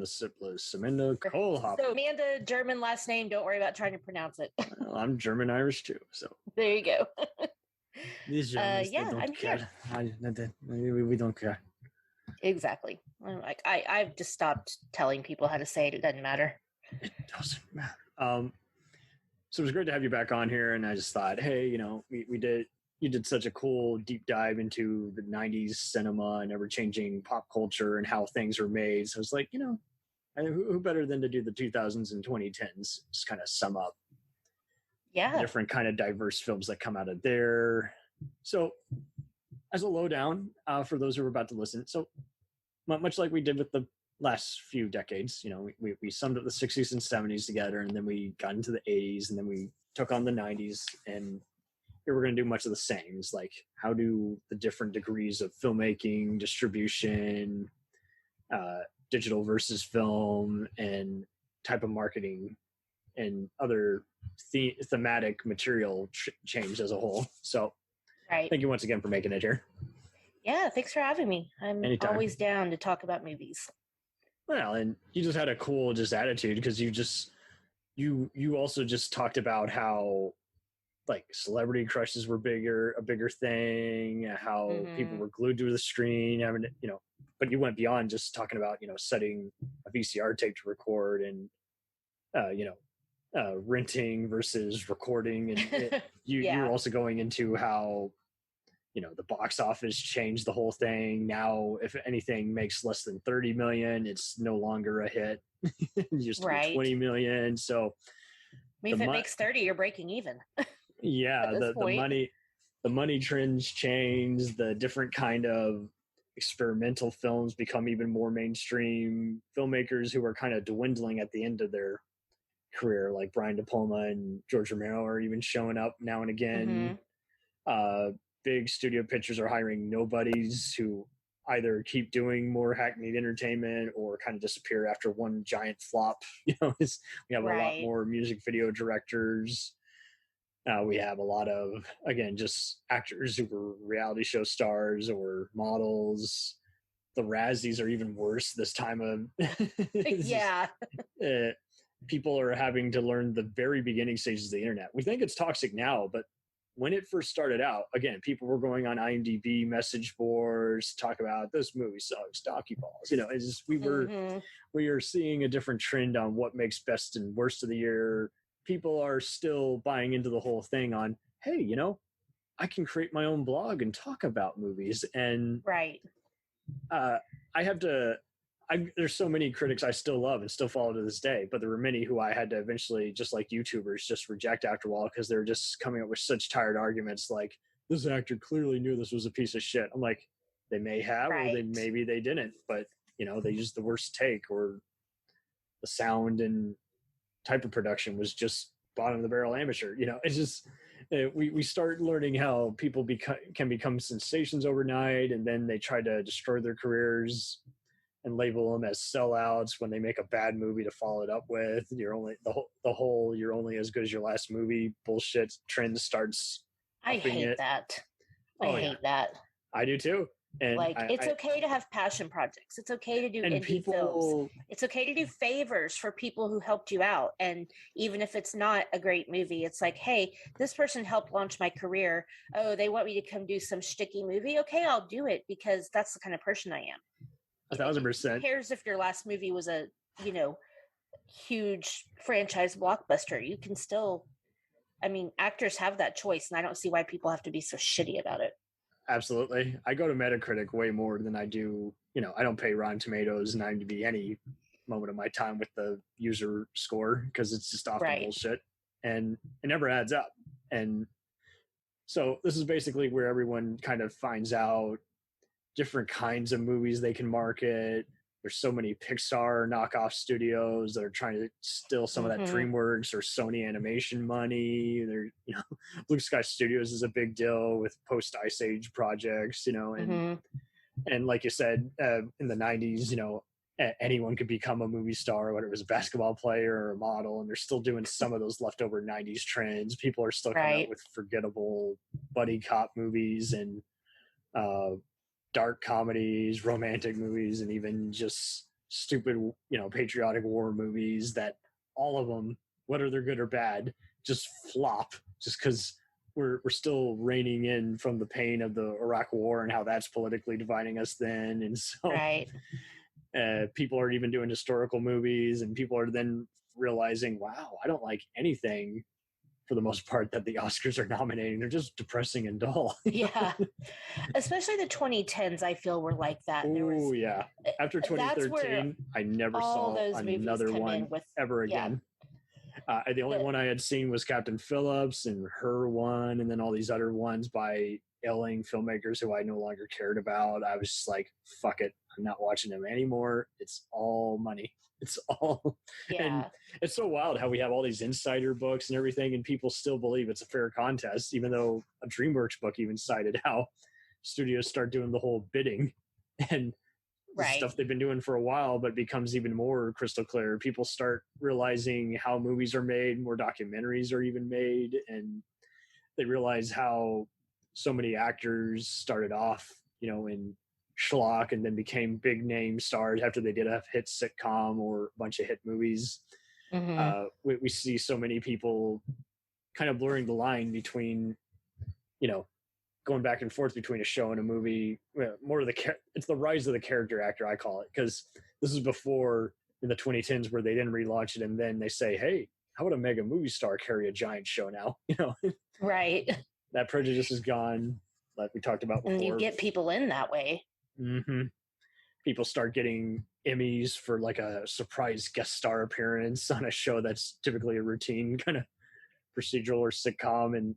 Samantha Kohlhofer. So Amanda, German last name. Don't worry about trying to pronounce it. Well, I'm German Irish too, so there you go. These Germans, they don't I'm care. We don't care. Exactly. I've just stopped telling people how to say it. It doesn't matter. It doesn't matter. So it was great to have you back on here, and I just thought, hey, you did such a cool deep dive into the 90s cinema and ever-changing pop culture and how things were made. So I was like, who better than to do the 2000s and 2010s, just kind of sum up different kind of diverse films that come out of there. So as a lowdown for those who are about to listen, so much like we did with the last few decades, we summed up the 60s and 70s together, and then we got into the 80s, and then we took on the 90s, and here we're going to do much of the same. It's like, how do the different degrees of filmmaking, distribution, digital versus film, and type of marketing and other thematic material change as a whole. So thank you once again for making it here. Yeah, thanks for having me. I'm always down to talk about movies. Well, and you just had a cool attitude, because you also just talked about how like celebrity crushes were a bigger thing, how people were glued to the screen, but you went beyond just talking about, setting a VCR tape to record and, renting versus recording. And you're also going into how, the box office changed the whole thing. Now, if anything makes less than 30 million, it's no longer a hit. It used to be 20 million. So if it makes 30, you're breaking even. Yeah. The money trends change. The different kind of experimental films become even more mainstream. Filmmakers who are kind of dwindling at the end of their career, like Brian De Palma and George Romero, are even showing up now and again. Big studio pictures are hiring nobodies who either keep doing more hackneyed entertainment or kind of disappear after one giant flop. We have a lot more music video directors. We have a lot of, again, just actors who were reality show stars or models. The Razzies are even worse this time of people are having to learn the very beginning stages of the internet. We think it's toxic now, but when it first started out, again, people were going on IMDb message boards to talk about this movie sucks, docuballs. It's just, we are seeing a different trend on what makes best and worst of the year. People are still buying into the whole thing on, hey, I can create my own blog and talk about movies. And there's so many critics I still love and still follow to this day, but there were many who I had to eventually, just like YouTubers, just reject after a while, because they're just coming up with such tired arguments like, this actor clearly knew this was a piece of shit. I'm like, they may have, or maybe they didn't, but they used the worst take, or the sound and type of production was just bottom of the barrel amateur. It's just, we start learning how people can become sensations overnight, and then they try to destroy their careers and label them as sellouts when they make a bad movie to follow it up with. You're only you're only as good as your last movie bullshit trend starts. I hate that. I hate that. I do too. And it's okay to have passion projects. It's okay to do indie films. It's okay to do favors for people who helped you out. And even if it's not a great movie, it's like, hey, this person helped launch my career. Oh, they want me to come do some shticky movie. Okay, I'll do it, because that's the kind of person I am. 1,000%. Who cares if your last movie was a, huge franchise blockbuster? You can still, actors have that choice, and I don't see why people have to be so shitty about it. Absolutely. I go to Metacritic way more than I do, I don't pay Rotten Tomatoes and IMDb any moment of my time with the user score, because it's just often bullshit, and it never adds up. And so this is basically where everyone kind of finds out different kinds of movies they can market. There's so many Pixar knockoff studios that are trying to steal some of that DreamWorks or Sony animation money. Blue Sky Studios is a big deal with post Ice Age projects, and like you said, in the 90s, anyone could become a movie star, whether it was a basketball player or a model, and they're still doing some of those leftover 90s trends. People are still coming out with forgettable buddy cop movies and dark comedies, romantic movies, and even just stupid, patriotic war movies that all of them, whether they're good or bad, just flop just because we're still reining in from the pain of the Iraq War and how that's politically dividing us then. And so right. People are even doing historical movies, and people are then realizing, wow, I don't like anything for the most part that the Oscars are nominating. They're just depressing and dull. Yeah. Especially the 2010s, I feel, were like that. Oh, yeah. After 2013, I never saw another one ever again. The only one I had seen was Captain Phillips and Her one, and then all these other ones by ailing filmmakers who I no longer cared about. I was just like, fuck it. I'm not watching them anymore. It's all money. It's all. Yeah. And it's so wild how we have all these insider books and everything, and people still believe it's a fair contest, even though a DreamWorks book even cited how studios start doing the whole bidding and stuff they've been doing for a while, but becomes even more crystal clear. People start realizing how movies are made, more documentaries are even made, and they realize how so many actors started off, in schlock and then became big name stars after they did a hit sitcom or a bunch of hit movies. Mm-hmm. We see so many people kind of blurring the line between, going back and forth between a show and a movie. More of it's the rise of the character actor, I call it, because this is before in the 2010s where they didn't relaunch it and then they say, hey, how would a mega movie star carry a giant show now? Right. That prejudice is gone, like we talked about before. And you get people in that way. Mm-hmm. People start getting Emmys for like a surprise guest star appearance on a show that's typically a routine kind of procedural or sitcom, and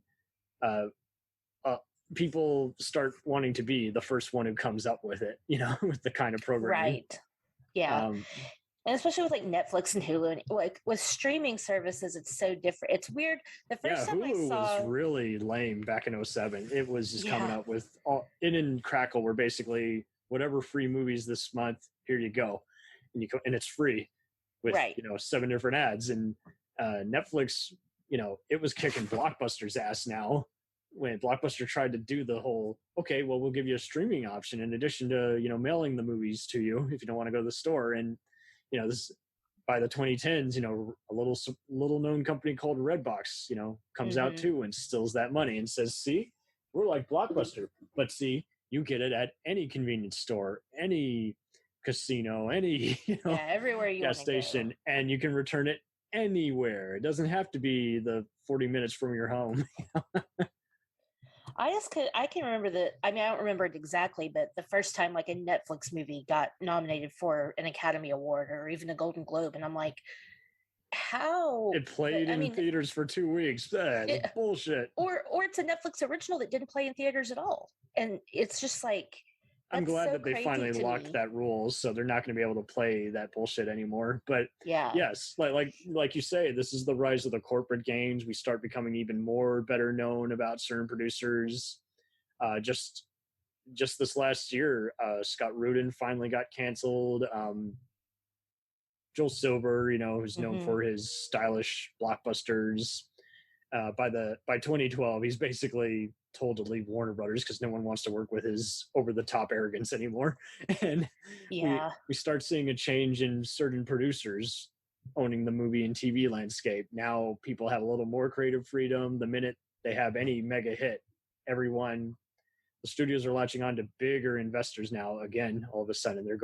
people start wanting to be the first one who comes up with it, with the kind of programming. Right. Yeah. And especially with like Netflix and Hulu, and like with streaming services, it's so different. It's weird. The first time Hulu I saw was really lame back in 2007. It was just coming up with it and Crackle were basically whatever free movies this month, here you go, and it's free with 7 different ads. And Netflix, it was kicking Blockbusters' ass now. When Blockbuster tried to do the whole, okay, well, we'll give you a streaming option in addition to, mailing the movies to you if you don't want to go to the store. And, this by the 2010s, a little known company called Redbox, comes out too and steals that money and says, see, we're like Blockbuster, but see, you get it at any convenience store, any casino, any, everywhere you gas station, and you can return it anywhere. It doesn't have to be the 40 minutes from your home. I can remember I don't remember it exactly, but the first time like a Netflix movie got nominated for an Academy Award or even a Golden Globe, and I'm like, how? It played in theaters for 2 weeks. Bullshit. Or it's a Netflix original that didn't play in theaters at all. And it's just like, I'm glad that they finally locked that rule, so they're not going to be able to play that bullshit anymore. But yes, like you say, this is the rise of the corporate games. We start becoming even more better known about certain producers. Just this last year, Scott Rudin finally got canceled. Joel Silver, who's known for his stylish blockbusters. By 2012, he's basically told to leave Warner Brothers because no one wants to work with his over-the-top arrogance anymore. And we start seeing a change in certain producers owning the movie and TV landscape. Now people have a little more creative freedom. The minute they have any mega hit, the studios are latching on to bigger investors now. Again, all of a sudden they're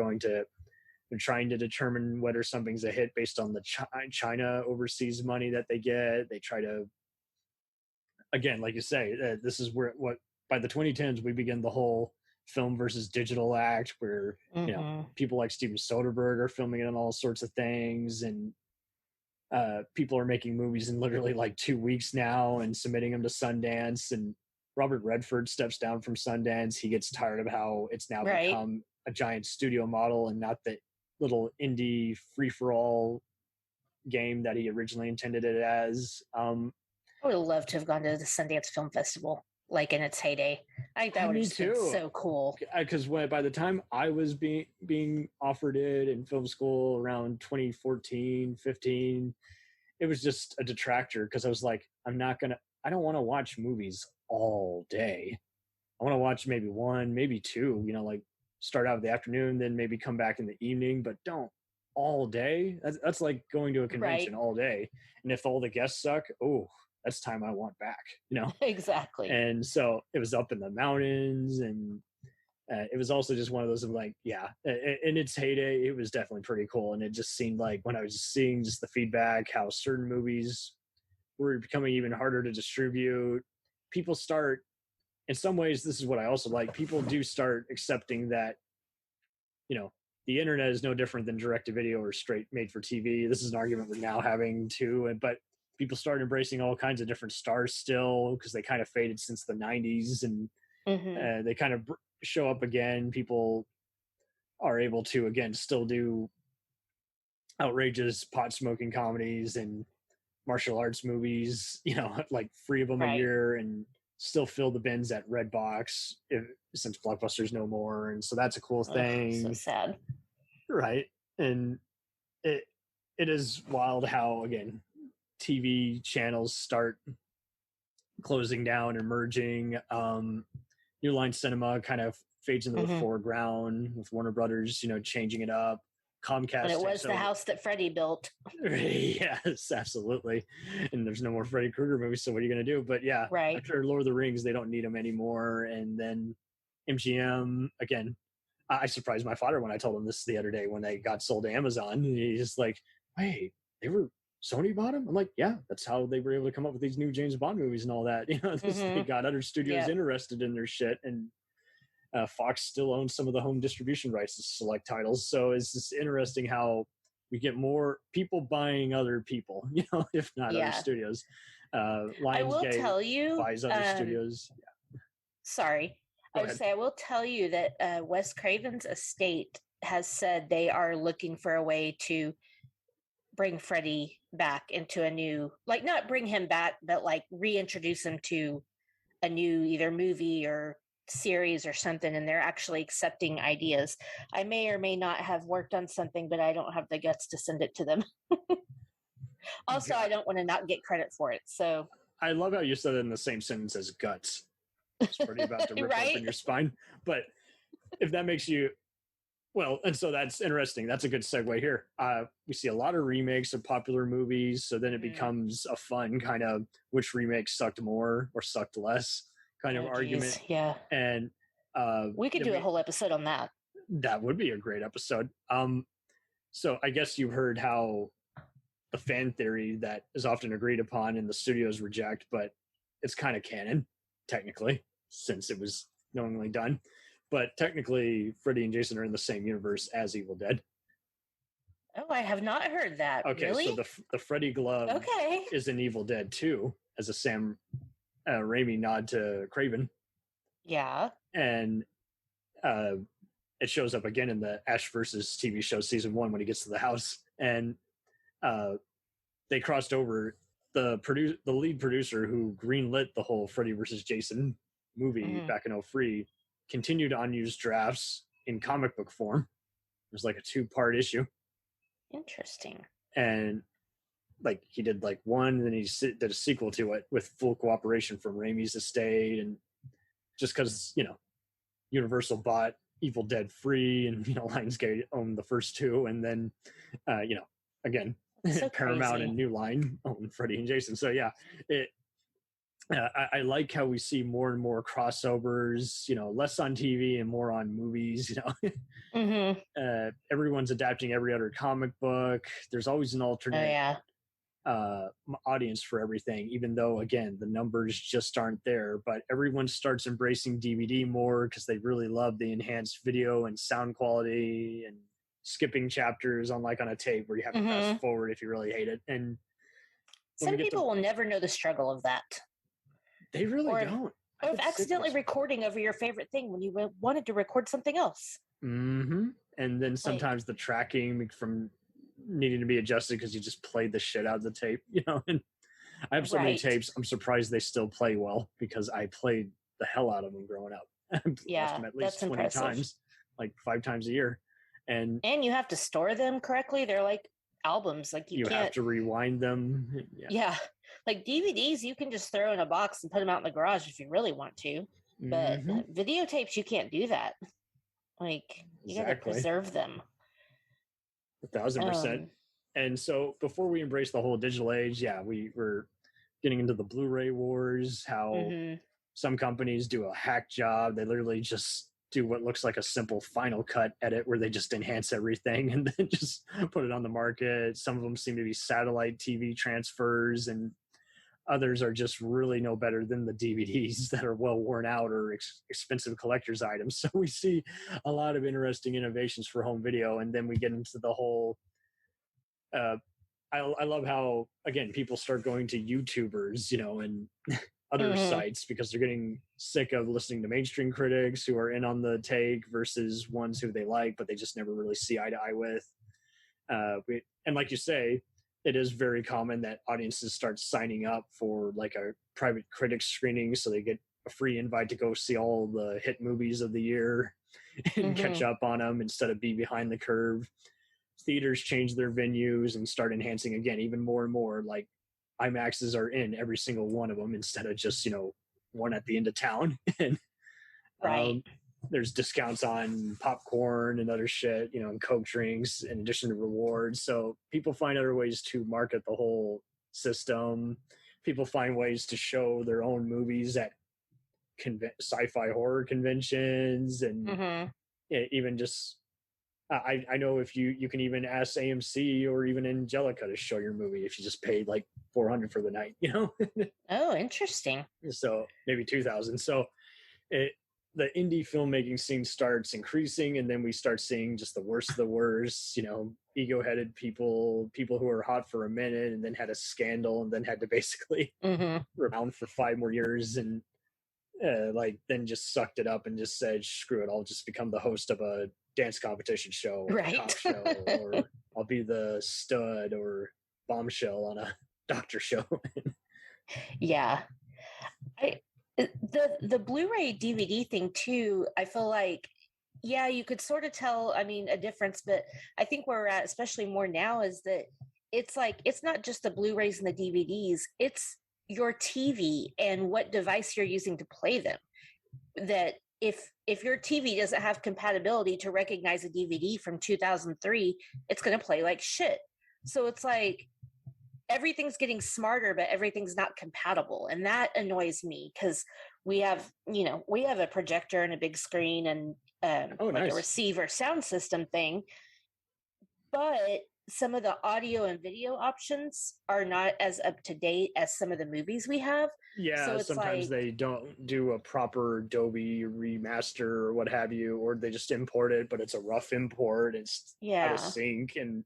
trying to determine whether something's a hit based on the China overseas money that they get. They try to, again, like you say, this is what by the 2010s we begin the whole film versus digital act, where people like Steven Soderbergh are filming it on all sorts of things, and people are making movies in literally like 2 weeks now and submitting them to Sundance. And Robert Redford steps down from Sundance. He gets tired of how it's now become a giant studio model and not the little indie free-for-all game that he originally intended it as. I would love to have gone to the Sundance Film Festival, like in its heyday. I think that would have been so cool. Because by the time I was being offered it in film school around 2014, 15, it was just a detractor because I was like, I don't want to watch movies all day. I want to watch maybe one, maybe two, like start out in the afternoon, then maybe come back in the evening, but don't all day. That's like going to a convention all day. And if all the guests suck, that's time I want back, Exactly. And so it was up in the mountains, and it was also just one of those of like, in its heyday, it was definitely pretty cool. And it just seemed like when I was seeing just the feedback, how certain movies were becoming even harder to distribute, people start, in some ways, this is what I also like, people do start accepting that, the internet is no different than direct-to-video or straight made-for-TV. This is an argument we're now having too, but people start embracing all kinds of different stars still, because they kind of faded since the 90s, and they kind of show up again. People are able to, again, still do outrageous pot-smoking comedies and martial arts movies, like 3 of them a year, and still fill the bins at Redbox since Blockbusters no more. And so that's a cool thing. So sad. Right. And it is wild how, again, TV channels start closing down and merging. New Line Cinema kind of fades into the foreground with Warner Brothers, changing it up. Comcast. And it was the house that Freddie built. Yes, absolutely. And there's no more Freddy Krueger movies, so what are you going to do? But yeah, after Lord of the Rings, they don't need them anymore. And then MGM, again, I surprised my father when I told him this the other day when they got sold to Amazon. He's just like, "Hey, Sony bought them?" I'm like, "Yeah, that's how they were able to come up with these new James Bond movies and all that." They got other studios interested in their shit, and Fox still owns some of the home distribution rights to select titles. So it's just interesting how we get more people buying other people, if not other studios. I will tell you, buys other studios. Sorry. I will tell you that Wes Craven's estate has said they are looking for a way to bring Freddie back into a new, like, not bring him back, but like reintroduce him to a new either movie or series or something, and they're actually accepting ideas. I may or may not have worked on something, but I don't have the guts to send it to them. Also, I don't want to not get credit for it. So I love how you said it in the same sentence as guts. It's pretty about to rip open your spine. But if that makes you, well, and so that's interesting. That's a good segue here. We see a lot of remakes of popular movies, so then it becomes a fun kind of which remake sucked more or sucked less kind of argument. Yeah. And we could do a whole episode on that. That would be a great episode. So I guess you've heard how the fan theory that is often agreed upon and the studios reject, but it's kind of canon, technically, since it was knowingly done. But technically, Freddy and Jason are in the same universe as Evil Dead. Oh, I have not heard that. Okay, really? So the Freddy glove is in Evil Dead 2 as a Sam Raimi nod to Craven. Yeah. And it shows up again in the Ash versus TV show season 1 when he gets to the house. And they crossed over. The lead producer who greenlit the whole Freddy versus Jason movie back in 2003 continued unused drafts in comic book form. There's like a 2-part issue. Interesting. And like he did like one, and then he did a sequel to it with full cooperation from Raimi's estate, and just because Universal bought Evil Dead free, and Lionsgate owned the first 2, and then again so Paramount crazy. and New Line own Freddy and Jason. So yeah, I like how we see more and more crossovers, less on TV and more on movies, everyone's adapting every other comic book. There's always an alternate audience for everything, even though, again, the numbers just aren't there. But everyone starts embracing DVD more because they really love the enhanced video and sound quality and skipping chapters, unlike on a tape where you have to fast forward if you really hate it. And some people will never know the struggle of that. They really don't. Or of accidentally recording over your favorite thing when you wanted to record something else. Mm-hmm. And then sometimes the tracking from needing to be adjusted because you just played the shit out of the tape, And I have so many tapes, I'm surprised they still play well because I played the hell out of them growing up. I've watched them at least 20 times, like 5 times a year. And you have to store them correctly. They're like albums. Like you can't have to rewind them. Yeah. Like DVDs, you can just throw in a box and put them out in the garage if you really want to. But videotapes, you can't do that. Like, you got to preserve them. 1,000%. And so before we embrace the whole digital age, we were getting into the Blu-ray wars, how some companies do a hack job. They literally just do what looks like a simple Final Cut edit where they just enhance everything and then just put it on the market. Some of them seem to be satellite TV transfers, and others are just really no better than the DVDs that are well worn out or expensive collector's items. So we see a lot of interesting innovations for home video. And then we get into the whole, I love how, again, people start going to YouTubers, and other sites because they're getting sick of listening to mainstream critics who are in on the take versus ones who they like, but they just never really see eye to eye with. And like you say, it is very common that audiences start signing up for like a private critic screening so they get a free invite to go see all the hit movies of the year and catch up on them instead of be behind the curve. Theaters change their venues and start enhancing again, even more and more. Like IMAXs are in every single one of them instead of just, one at the end of town. And there's discounts on popcorn and other shit, and Coke drinks in addition to rewards. So people find other ways to market the whole system. People find ways to show their own movies at sci-fi horror conventions and even just, I know if you can even ask AMC or even Angelica to show your movie if you just paid like $400 for the night, Oh, interesting. So maybe 2,000. So the indie filmmaking scene starts increasing, and then we start seeing just the worst of the worst, ego-headed people who are hot for a minute and then had a scandal and then had to basically rebound for 5 more years and then just sucked it up and just said, screw it, I'll just become the host of a dance competition show or a cop show, or I'll be the stud or bombshell on a doctor show. Yeah. The Blu-ray DVD thing too, I feel like, you could sort of tell, a difference, but I think where we're at, especially more now, is that it's like, it's not just the Blu-rays and the DVDs, it's your TV and what device you're using to play them. That if your TV doesn't have compatibility to recognize a DVD from 2003, it's going to play like shit. So it's like, everything's getting smarter, but everything's not compatible. And that annoys me because we have a projector and a big screen and a receiver sound system thing. But some of the audio and video options are not as up to date as some of the movies we have. Yeah, so sometimes they don't do a proper Adobe remaster or what have you, or they just import it, but it's a rough import. It's out of sync. And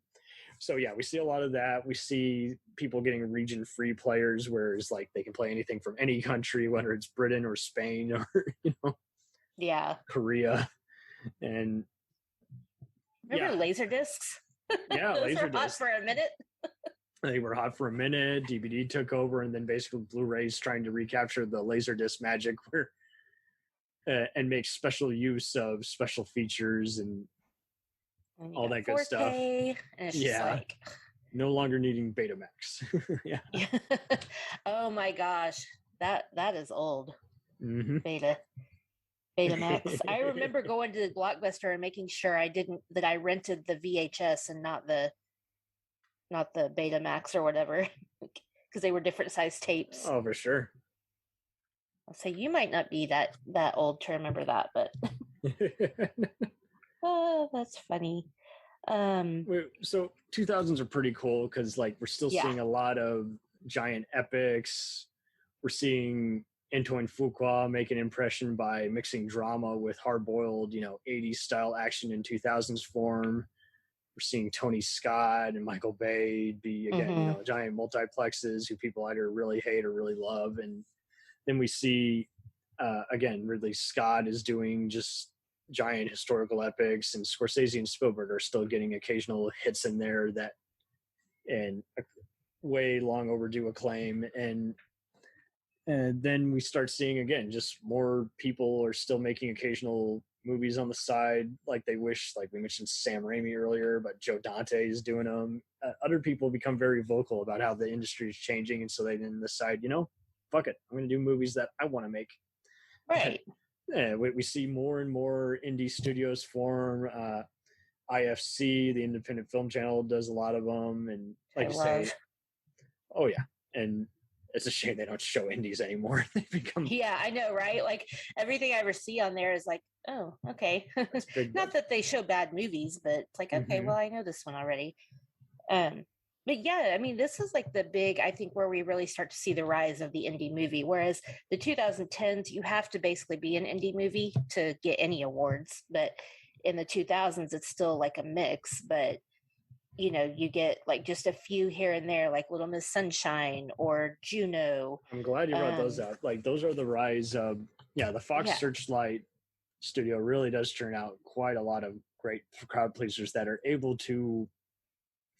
so, we see a lot of that. We see people getting region-free players, whereas like they can play anything from any country, whether it's Britain or Spain or Korea. And remember laser discs? Yeah, laser discs. Hot for a minute. They were hot for a minute. DVD took over, and then basically Blu-rays trying to recapture the Laserdisc magic, and make special use of special features and all that good 4K, stuff. And it's just like, no longer needing Betamax. Oh my gosh, that is old. Betamax. I remember going to the Blockbuster and making sure that I rented the VHS and not the Betamax or whatever, because they were different size tapes. Oh, for sure. I'll say you might not be that old to remember that, but oh, that's funny. So 2000s are pretty cool because like we're still seeing a lot of giant epics. We're seeing Antoine Fuqua make an impression by mixing drama with hard-boiled, 80s style action in 2000s form. We're seeing Tony Scott and Michael Bay be, again, giant multiplexes who people either really hate or really love. And then we see, again, Ridley Scott is doing just giant historical epics, and Scorsese and Spielberg are still getting occasional hits in there and way long overdue acclaim. And then we start seeing, again, just more people are still making occasional movies on the side like they wish. Like we mentioned Sam Raimi earlier, but Joe Dante is doing them. Other people become very vocal about how the industry is changing, and so they then decide, fuck it, I'm going to do movies that I want to make. Right. we see more and more indie studios form. IFC, the Independent Film Channel, does a lot of them, and like you say, oh yeah, and it's a shame they don't show indies anymore. They become I know, right? Like everything I ever see on there is like, oh, okay. Not that they show bad movies, but it's like, okay, well, I know this one already. But yeah, I mean, this is like the big, I think, where we really start to see the rise of the indie movie. Whereas the 2010s, you have to basically be an indie movie to get any awards. But in the 2000s, it's still like a mix. But, you know, you get like just a few here and there, like Little Miss Sunshine or Juno. I'm glad you brought those out. Like, those are the rise of, the Fox Searchlight studio really does turn out quite a lot of great crowd pleasers that are able to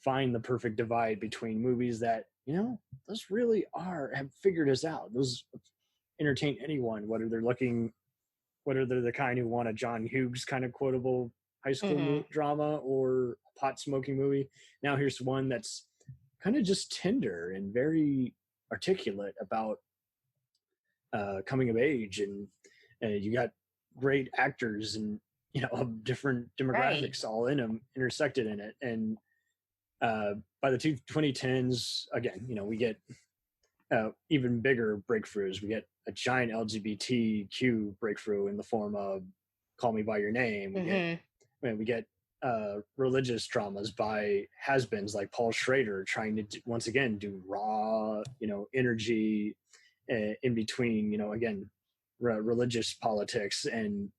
find the perfect divide between movies that, those really have figured us out. Those entertain anyone, whether they're the kind who want a John Hughes kind of quotable high school drama or a pot smoking movie. Now here's one that's kind of just tender and very articulate about coming of age, and you got great actors and of different demographics all in them, intersected in it. And by the 2010s, again, we get even bigger breakthroughs. We get a giant LGBTQ breakthrough in the form of Call Me by Your Name. We get religious dramas by has-beens like Paul Schrader trying to once again do raw, energy in between, again, religious politics and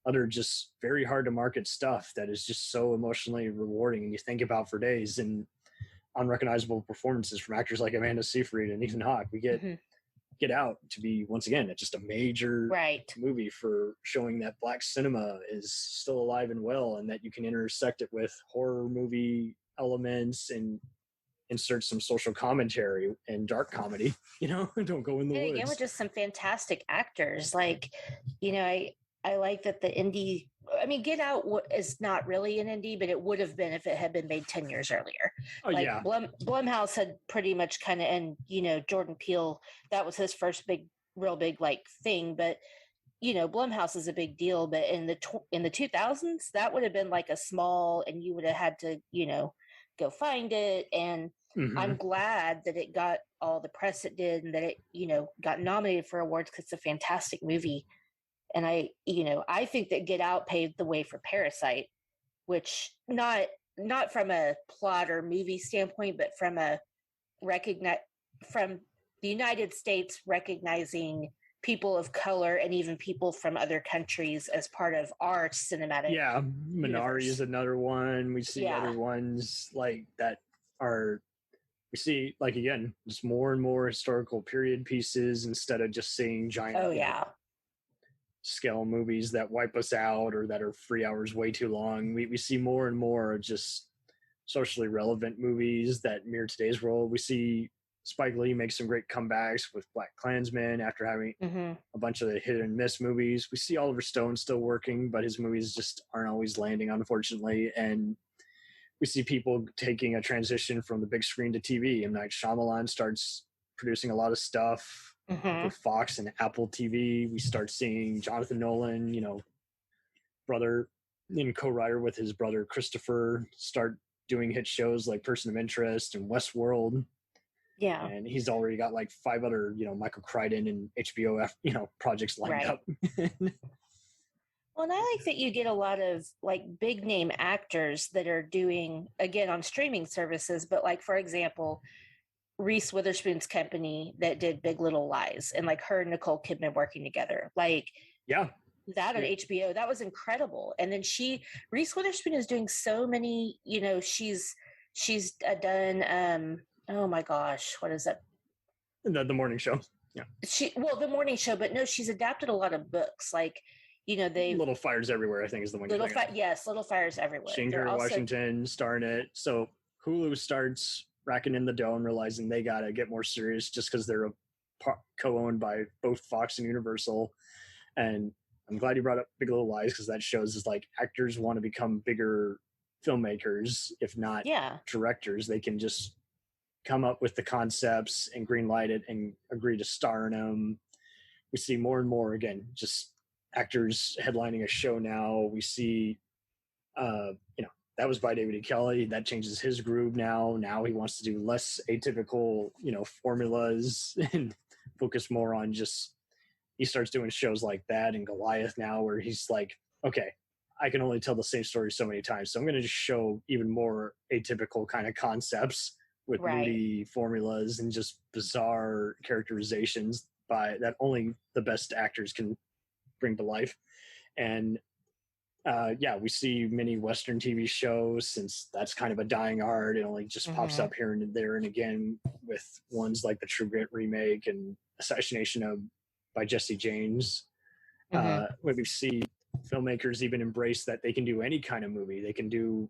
other just very hard to market stuff that is just so emotionally rewarding and you think about for days. And unrecognizable performances from actors like Amanda Seyfried and Ethan Hawke. We get Get Out to be, once again, just a major movie for showing that Black cinema is still alive and well, and that you can intersect it with horror movie elements and insert some social commentary and dark comedy. Don't go in the woods. Again, with just some fantastic actors. Like, I like that the indie. I mean, Get Out is not really an indie, but it would have been if it had been made 10 years earlier. Blumhouse had pretty much kind of, and Jordan Peele, that was his first real big like thing. But Blumhouse is a big deal. But in the 2000s, that would have been like a small, and you would have had to go find it. And I'm glad that it got all the press it did, and that it got nominated for awards because it's a fantastic movie. And I think that Get Out paved the way for Parasite, which not from a plot or movie standpoint, but from from the United States recognizing people of color and even people from other countries as part of our cinematic. Yeah, Minari is another one. We see other ones like that we see, like, again, just more and more historical period pieces instead of just seeing giant scale movies that wipe us out or that are 3 hours way too long. We see more and more just socially relevant movies that mirror today's world. We see Spike Lee make some great comebacks with Black Klansman after having a bunch of the hit and miss movies. We see Oliver Stone still working, but his movies just aren't always landing, unfortunately. And we see people taking a transition from the big screen to TV. M. Night Shyamalan starts producing a lot of stuff for Fox and Apple TV. We start seeing Jonathan Nolan, brother and co-writer with his brother Christopher, start doing hit shows like Person of Interest and Westworld. Yeah. And he's already got like 5 other, Michael Crichton and HBO, projects lined up. Well, and I like that you get a lot of like big name actors that are doing, again, on streaming services, but like, for example, Reese Witherspoon's company that did Big Little Lies, and like her and Nicole Kidman working together. Like, that on HBO, that was incredible. And then Reese Witherspoon is doing so many, she's done, oh my gosh, what is that? The morning show. Yeah. The morning show, but no, she's adapted a lot of books. Like, they Little Fires Everywhere, I think, is the one. Little Fires Everywhere. Shankar Washington starring it. So Hulu starts racking in the dough and realizing they got to get more serious just because they're co-owned by both Fox and Universal. And I'm glad you brought up Big Little Lies, because that shows is like actors want to become bigger filmmakers, if not directors. They can just come up with the concepts and greenlight it and agree to star in them. We see more and more, again, just actors headlining a show now. We see, that was by David E. Kelley. That changes his groove now. Now he wants to do less atypical, formulas and focus more on just, he starts doing shows like that and Goliath now, where he's like, okay, I can only tell the same story so many times. So I'm going to just show even more atypical kind of concepts with moody formulas and just bizarre characterizations that only the best actors can bring to life. And we see many Western TV shows, since that's kind of a dying art. It only just pops up here and there and again, with ones like the True Grit remake and Assassination by Jesse James. When we see filmmakers even embrace that they can do any kind of movie. They can do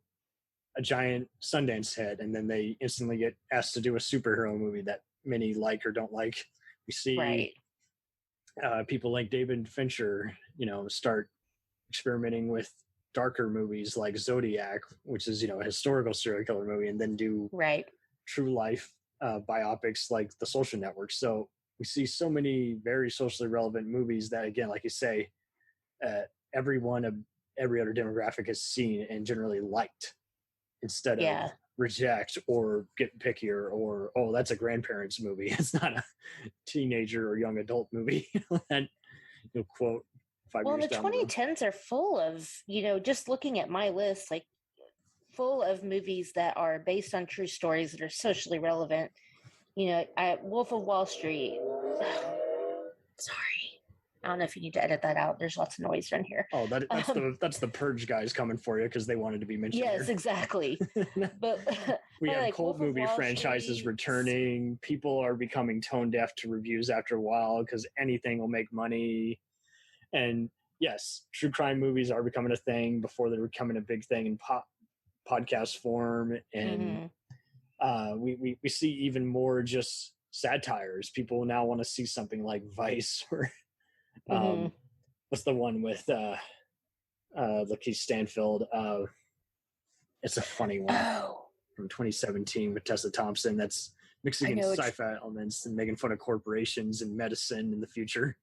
a giant Sundance hit, and then they instantly get asked to do a superhero movie that many like or don't like. We see people like David Fincher, start experimenting with darker movies like Zodiac, which is, a historical serial killer movie, and then do true life biopics like The Social Network. So we see so many very socially relevant movies that, again, like you say, every other demographic has seen and generally liked, instead of reject or get pickier, or, oh, that's a grandparent's movie. It's not a teenager or young adult movie. And you'll quote 5 years the down the road. 2010s are full of, just looking at my list, like full of movies that are based on true stories that are socially relevant. Wolf of Wall Street. Sorry. I don't know if you need to edit that out. There's lots of noise in here. Oh, that's the Purge guys coming for you because they wanted to be mentioned. Yes, here. Exactly. But we have cult movie franchises returning. People are becoming tone deaf to reviews after a while because anything will make money. And yes, true crime movies are becoming a thing before they're becoming a big thing in podcast form. And we see even more just satires. People now want to see something like Vice or what's the one with Lakeith Stanfield? It's a funny one from 2017 with Tessa Thompson that's mixing in sci-fi elements and making fun of corporations and medicine in the future.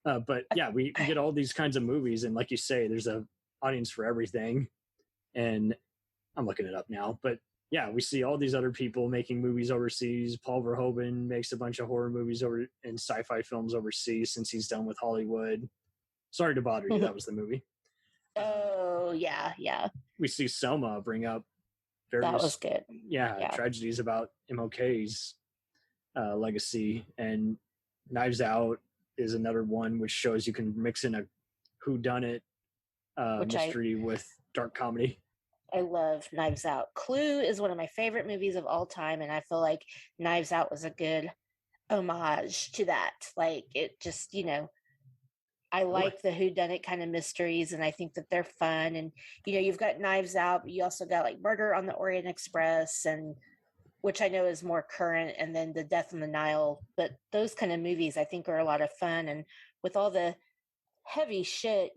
But yeah, we get all these kinds of movies, and like you say, there's a audience for everything. And I'm looking it up now, but yeah, we see all these other people making movies overseas. Paul Verhoeven makes a bunch of horror movies and sci-fi films overseas since he's done with Hollywood. Sorry to bother you. That was the movie. Yeah. We see Selma bring up various, that was good. Tragedies about MLK's legacy, and Knives Out is another one which shows you can mix in a whodunit mystery with dark comedy. I love Knives Out. Clue is one of my favorite movies of all time, and I feel like Knives Out was a good homage to that. Like, it just, I like the whodunit kind of mysteries, and I think that they're fun. And, you've got Knives Out, but you also got like Murder on the Orient Express, and which I know is more current, and then The Death on the Nile. But those kind of movies I think are a lot of fun. And with all the heavy shit,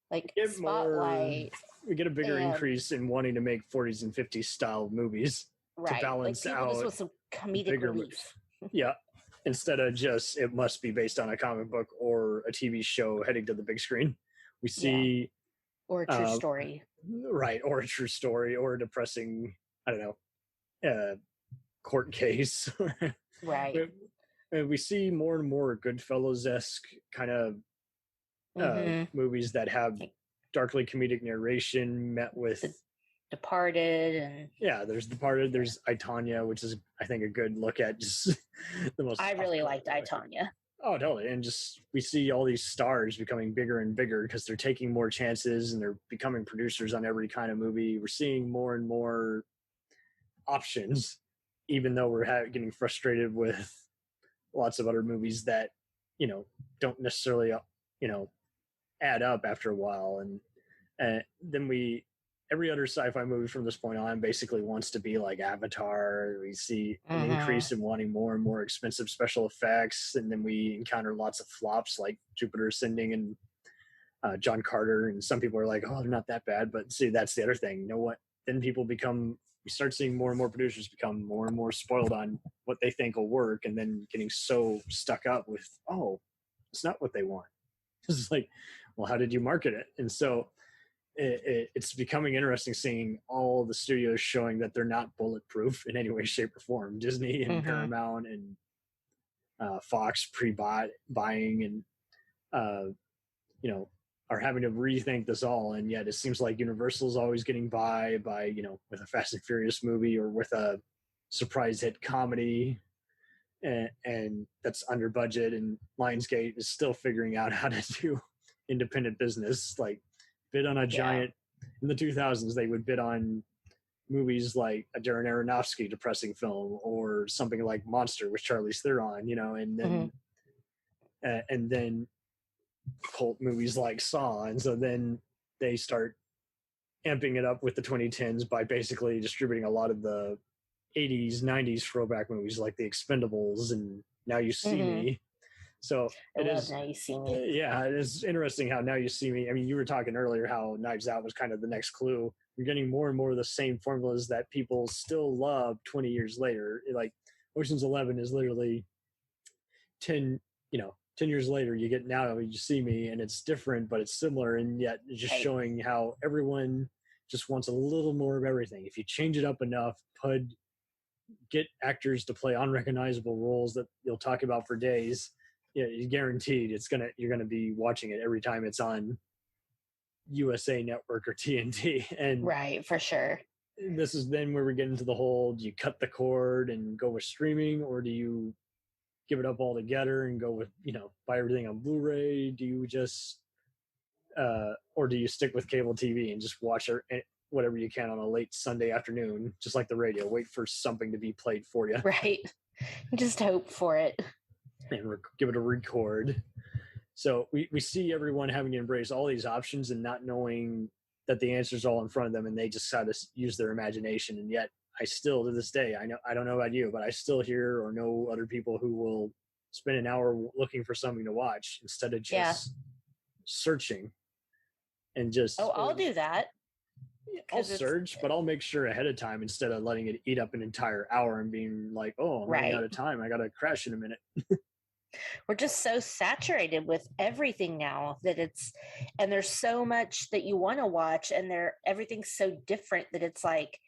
like Spotlight. We get a bigger increase in wanting to make 40s and 50s style movies to balance out just with some comedic relief. Yeah. Instead of just, it must be based on a comic book or a TV show heading to the big screen. We see... Or a true story. Right. Or a true story, or a depressing, court case. Right. We see more and more Goodfellas-esque kind of movies that have darkly comedic narration met with Departed, and there's Departed, there's I, Tonya, which is I think a good look at just the most. I really liked I, Tonya. Oh, totally. And just we see all these stars becoming bigger and bigger because they're taking more chances and they're becoming producers on every kind of movie. We're seeing more and more options, even though we're getting frustrated with lots of other movies that don't necessarily add up after a while. And then every other sci-fi movie from this point on basically wants to be like Avatar. We see an increase in wanting more and more expensive special effects, and then we encounter lots of flops like Jupiter Ascending and John Carter, and some people are like, oh, they're not that bad. But see, that's the other thing. Then we start seeing more and more producers become more and more spoiled on what they think will work, and then getting so stuck up with, oh, it's not what they want. It's like, well, how did you market it? And so it's becoming interesting seeing all the studios showing that they're not bulletproof in any way, shape, or form. Disney and Paramount and Fox buying and are having to rethink this all. And yet it seems like Universal's always getting by with a Fast and Furious movie or with a surprise hit comedy, and that's under budget. And Lionsgate is still figuring out how to do independent business, like bid on a giant. In the 2000s, they would bid on movies like a Darren Aronofsky depressing film or something like Monster with Charlize Theron, and then cult movies like Saw. And so then they start amping it up with the 2010s by basically distributing a lot of the 80s, 90s throwback movies like The Expendables and Now You See Me. So it is Now You See Me. Yeah, it is interesting how Now You See Me. I mean, you were talking earlier how Knives Out was kind of the next clue. You're getting more and more of the same formulas that people still love 20 years later. Like Ocean's 11 is literally 10 years later, you get Now You See Me, and it's different, but it's similar, and yet it's just showing how everyone just wants a little more of everything. If you change it up enough, get actors to play unrecognizable roles that you'll talk about for days, you're guaranteed you're gonna be watching it every time it's on USA Network or TNT. And right, for sure. This is then where we get into the whole: do you cut the cord and go with streaming, or do you give it up altogether and go with buy everything on Blu-ray? Do you just or do you stick with cable TV and just watch whatever you can on a late Sunday afternoon, just like the radio? Wait for something to be played for you, right? Just hope for it and give it a record. So we see everyone having to embrace all these options and not knowing that the answer's all in front of them, and they just have to use their imagination. And yet I still, to this day, I don't know about you, but I still hear or know other people who will spend an hour looking for something to watch instead of just searching and just. Oh, I'll do that. I'll search, but I'll make sure ahead of time instead of letting it eat up an entire hour and being like, oh, I'm running out of time. I got to crash in a minute. We're just so saturated with everything now that and there's so much that you want to watch, and everything's so different that it's like,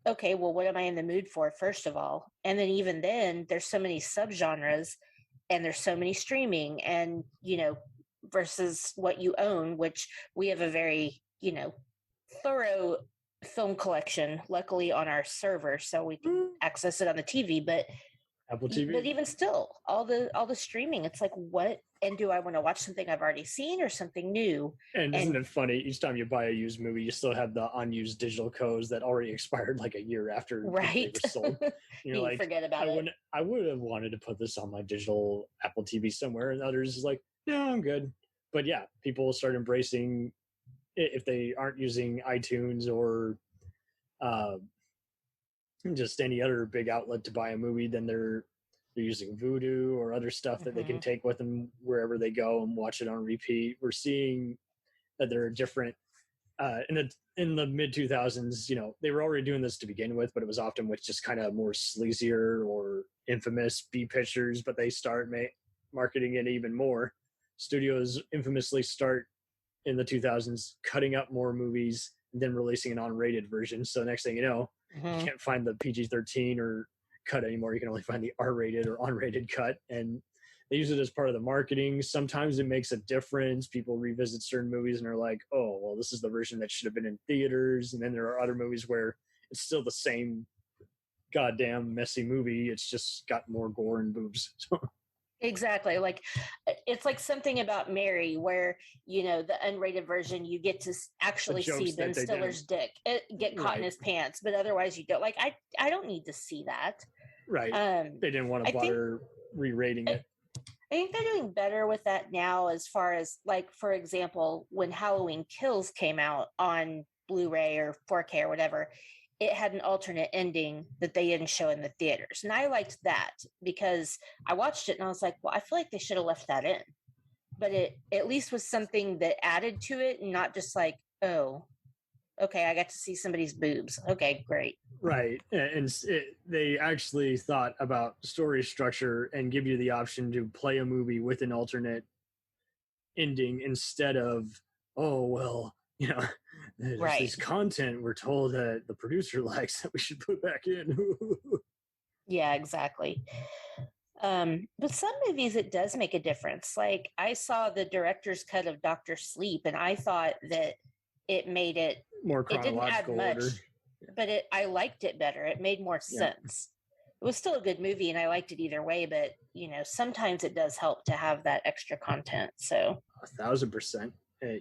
okay, well, what am I in the mood for, first of all? And then even then, there's so many subgenres, and there's so many streaming, and, versus what you own, which we have a very, thorough film collection, luckily on our server, so we can access it on the TV, but Apple TV. But even still, all the streaming, it's like, what? And do I want to watch something I've already seen or something new? And isn't it funny? Each time you buy a used movie, you still have the unused digital codes that already expired like a year after they were sold. You're like, forget about it. I would have wanted to put this on my digital Apple TV somewhere, and others is like, no, I'm good. But yeah, people will start embracing, if they aren't using iTunes or just any other big outlet to buy a movie, then they're using Vudu or other stuff that they can take with them wherever they go and watch it on repeat. We're seeing that there are different in the mid 2000s, they were already doing this to begin with, but it was often with just kind of more sleazier or infamous B pictures, but they start marketing it even more. Studios infamously start in the 2000s cutting up more movies and then releasing an unrated version. So next thing you know, you can't find the PG-13 or cut anymore. You can only find the R-rated or unrated cut, and they use it as part of the marketing. Sometimes it makes a difference. People revisit certain movies and are like, oh, well, this is the version that should have been in theaters. And then there are other movies where it's still the same goddamn messy movie. It's just got more gore and boobs. Exactly. Like, it's like something about Mary where, the unrated version, you get to actually see Ben Stiller's dick get caught in his pants, but otherwise you don't. Like, I don't need to see that. Right. They didn't want to bother re-rating it. I think they're doing better with that now, as far as, like, for example, when Halloween Kills came out on Blu-ray or 4K or whatever, it had an alternate ending that they didn't show in the theaters. And I liked that because I watched it and I was like, well, I feel like they should have left that in. But it at least was something that added to it, and not just like, oh, okay, I got to see somebody's boobs. Okay, great. Right. And they actually thought about story structure and give you the option to play a movie with an alternate ending instead of, oh, well, there's this content we're told that the producer likes that we should put back in. Yeah, exactly. But some movies, it does make a difference. Like I saw the director's cut of Dr. Sleep, and I thought that it made it more chronological it didn't add much, order. But I liked it better. It made more sense. It was still a good movie, and I liked it either way. But sometimes it does help to have that extra content. So 1,000%.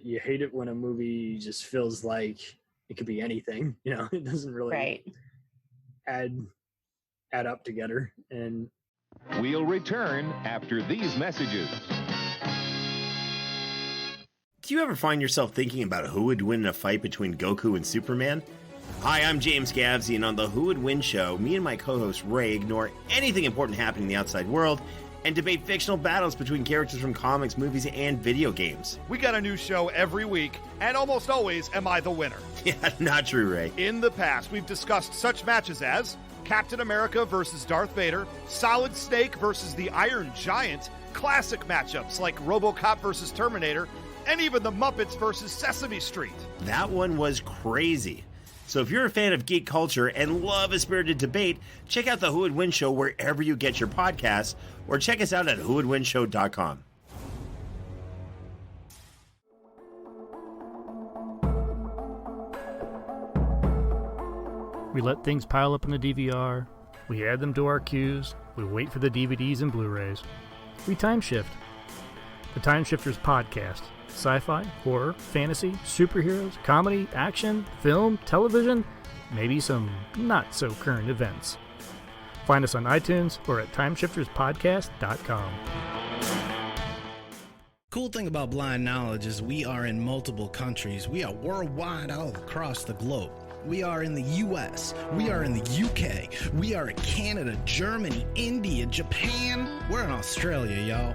You hate it when a movie just feels like it could be anything. It doesn't really add up together. And we'll return after these messages. Do you ever find yourself thinking about who would win in a fight between Goku and Superman? Hi, I'm James Gavsey, and on the Who Would Win show, me and my co-host Ray ignore anything important happening in the outside world and debate fictional battles between characters from comics, movies, and video games. We got a new show every week, and almost always am I the winner. Yeah, not true, Ray. In the past, we've discussed such matches as Captain America versus Darth Vader, Solid Snake versus the Iron Giant, classic matchups like RoboCop versus Terminator, and even the Muppets versus Sesame Street. That one was crazy. So if you're a fan of geek culture and love a spirited debate, check out the Who Would Win show wherever you get your podcasts, or check us out at whowouldwinshow.com. We let things pile up in the DVR, we add them to our queues, we wait for the DVDs and Blu-rays. We time shift. The Time Shifters Podcast. Sci-fi, horror, fantasy, superheroes, comedy, action, film, television, maybe some not-so-current events. Find us on iTunes or at timeshifterspodcast.com. Cool thing about Blind Knowledge is we are in multiple countries. We are worldwide all across the globe. We are in the US, we are in the UK, we are in Canada, Germany, India, Japan. We're in Australia, y'all.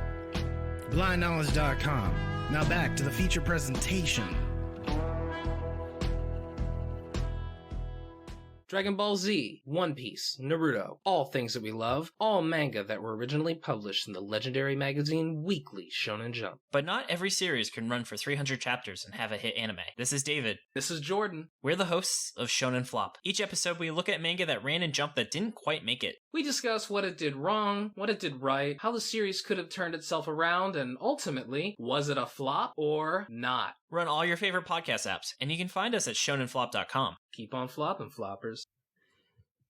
BlindKnowledge.com. Now back to the feature presentation. Dragon Ball Z, One Piece, Naruto, all things that we love, all manga that were originally published in the legendary magazine Weekly Shonen Jump. But not every series can run for 300 chapters and have a hit anime. This is David. This is Jordan. We're the hosts of Shonen Flop. Each episode we look at manga that ran in Jump that didn't quite make it. We discuss what it did wrong, what it did right, how the series could have turned itself around, and ultimately, was it a flop or not? We're on all your favorite podcast apps, and you can find us at shonenflop.com. Keep on flopping, floppers.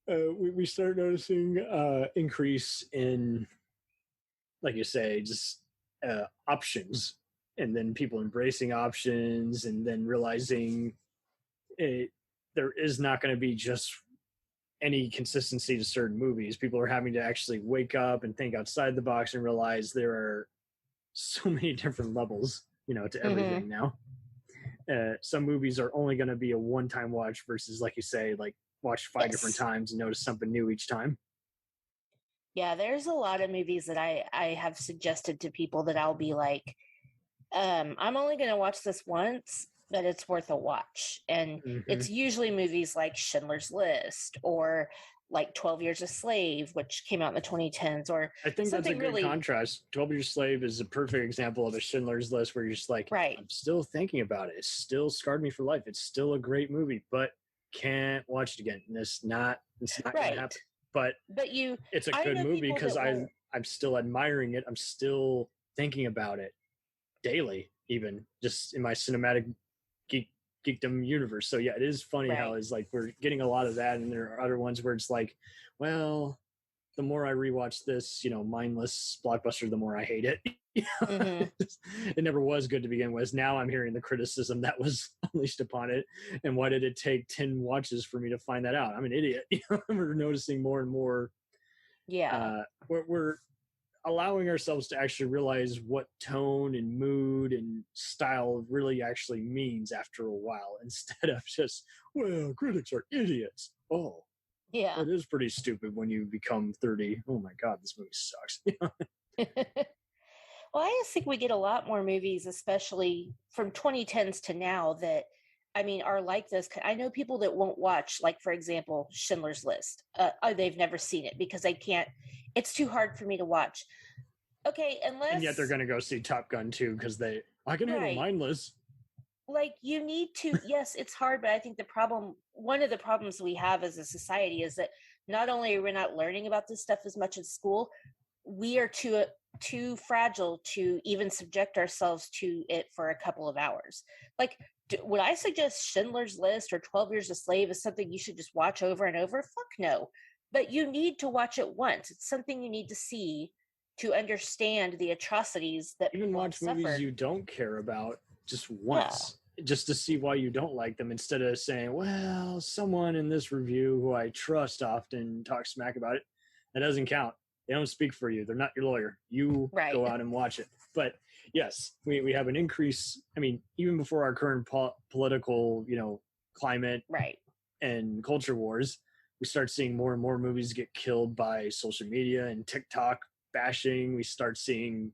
We start noticing increase in, like you say, just options, and then people embracing options, and then realizing there is not going to be just any consistency to certain movies. People are having to actually wake up and think outside the box and realize there are so many different levels, to everything now. Some movies are only going to be a one-time watch versus, like you say, like watch 5 different times and notice something new each time. Yeah, there's a lot of movies that I have suggested to people that I'll be like, I'm only going to watch this once, but it's worth a watch. And it's usually movies like Schindler's List or like 12 Years a Slave, which came out in the 2010s. Or I think that's a good contrast. 12 Years a Slave is a perfect example of a Schindler's List where you're just like, I'm still thinking about it. It's still scarred me for life. It's still a great movie, but can't watch it again. And it's not gonna happen. But it's a good movie because I'm still admiring it. I'm still thinking about it daily, even just in my cinematic geekdom universe. So yeah, it is funny how it's like we're getting a lot of that, and there are other ones where it's like, well, the more I rewatch this, mindless blockbuster, the more I hate it. It never was good to begin with. Now I'm hearing the criticism that was unleashed upon it, and why did it take 10 watches for me to find that out? I'm an idiot. We're noticing more and more. We're allowing ourselves to actually realize what tone and mood and style really actually means after a while, instead of just, well, critics are idiots. Oh, yeah, it is pretty stupid when you become 30. Oh my God, this movie sucks. Well, I just think we get a lot more movies, especially from 2010s to now, that are like this. I know people that won't watch, like, for example, Schindler's List. They've never seen it because they can't. It's too hard for me to watch. Okay, unless. And yet they're going to go see Top Gun too because they I can handle Right. mindless. Like, you need to, yes, it's hard, but I think one of the problems we have as a society is that not only are we not learning about this stuff as much at school, we are too fragile to even subject ourselves to it for a couple of hours. Like, would I suggest Schindler's List or 12 Years a Slave is something you should just watch over and over? Fuck no. But you need to watch it once. It's something you need to see to understand the atrocities that Even people watch have movies suffered. you don't care about just once, just to see why you don't like them, instead of saying, well, someone in this review who I trust often talks smack about it. That doesn't count. They don't speak for you. They're not your lawyer. You go out and watch it. But yes, we have an increase. I mean, even before our current political, climate and culture wars, we start seeing more and more movies get killed by social media and TikTok bashing. We start seeing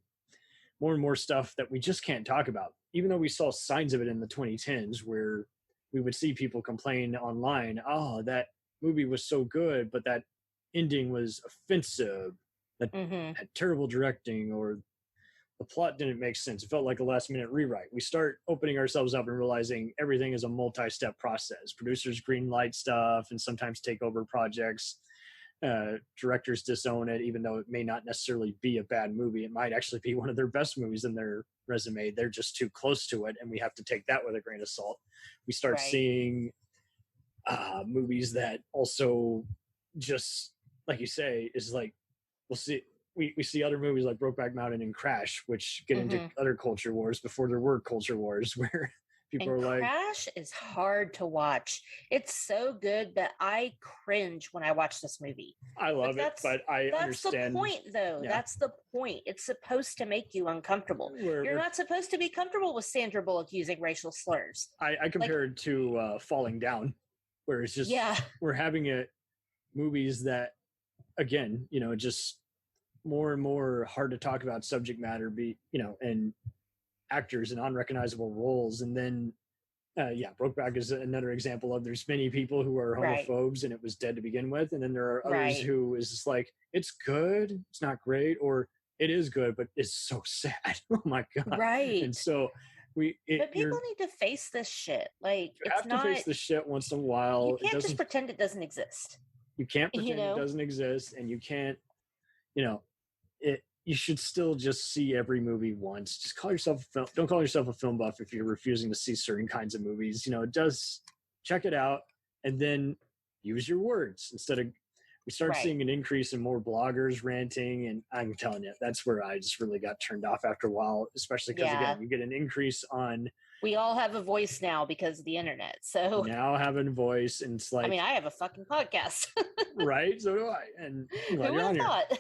more and more stuff that we just can't talk about, even though we saw signs of it in the 2010s, where we would see people complain online, oh, that movie was so good, but that ending was offensive, that had terrible directing, or the plot didn't make sense. It felt like a last minute rewrite. We start opening ourselves up and realizing everything is a multi-step process. Producers green light stuff and sometimes take over projects. Directors disown it, even though it may not necessarily be a bad movie. It might actually be one of their best movies in their resume. They're just too close to it, and we have to take that with a grain of salt. We start seeing movies that also, just like you say, is like, we see other movies like Brokeback Mountain and Crash, which get into other culture wars before there were culture wars, where people are like, Crash is hard to watch. It's so good that I cringe when I watch this movie. I love it, but I understand. That's the point, though. Yeah. That's the point. It's supposed to make you uncomfortable. You're not supposed to be comfortable with Sandra Bullock using racial slurs. I compare it to Falling Down, where it's just, we're having movies that, again, just more and more hard to talk about subject matter, and actors in unrecognizable roles. And then Brokeback is another example of, there's many people who are homophobes and it was dead to begin with, and then there are others who is just like, it's good, it's not great, or it is good but it's so sad. Oh my god. And so but people need to face this shit. Like, you have to face the shit once in a while. You can't just pretend it doesn't exist. You can't pretend it doesn't exist, and you can't, you should still just see every movie once. Just don't call yourself a film buff if you're refusing to see certain kinds of movies. Check it out and then use your words instead of, we start seeing an increase in more bloggers ranting. And I'm telling you, that's where I just really got turned off after a while, especially because again, you get an increase on. We all have a voice now because of the internet. So now having a voice, and it's like, I mean, I have a fucking podcast. Right? So do I. And who would have thought?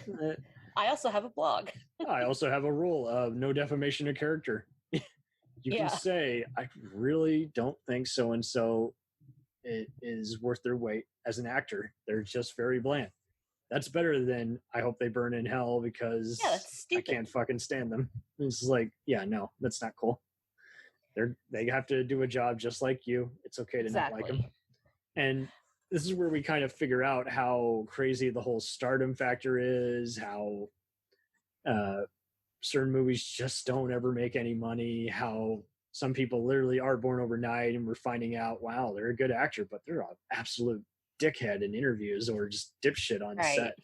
I also have a blog. I also have a rule of no defamation of character. You can say, I really don't think so-and-so is worth their weight as an actor. They're just very bland. That's better than, I hope they burn in hell because I can't fucking stand them. It's like, no, that's not cool. They have to do a job just like you. It's okay to not like them. And this is where we kind of figure out how crazy the whole stardom factor is, how certain movies just don't ever make any money, how some people literally are born overnight and we're finding out, wow, they're a good actor, but they're an absolute dickhead in interviews or just dipshit on set.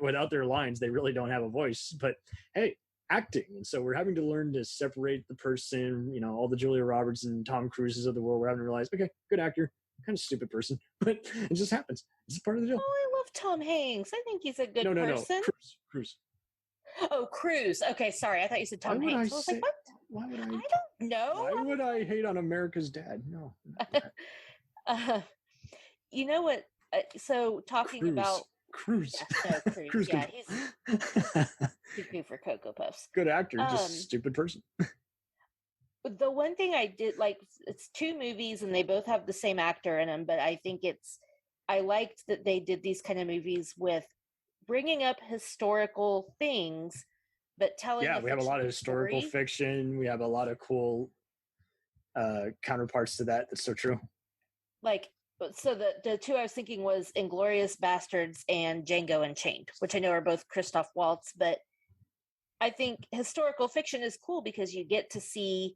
Without their lines, they really don't have a voice. But hey, acting. And so we're having to learn to separate the person, all the Julia Roberts and Tom Cruises of the world. We're having to realize, okay, good actor, kind of stupid person, but it just happens. It's a part of the deal. Oh, I love Tom Hanks. I think he's a good person. No, Cruise. Oh, Cruise. Okay, sorry. I thought you said Tom Hanks. I was like, what? Why would I? I don't know. Why would I hate on America's Dad? No. You know what? So talking Cruise. About Cruise. Cruise. Cruise he's good for Cocoa Puffs. Good actor, just stupid person. The one thing I did it's two movies and they both have the same actor in them, but I think I liked that they did these kind of movies with bringing up historical things, but telling. Yeah, we have a lot of historical fiction. We have a lot of cool counterparts to that. That's so true. So the two I was thinking was Inglourious Bastards and Django Unchained, which I know are both Christoph Waltz, but I think historical fiction is cool because you get to see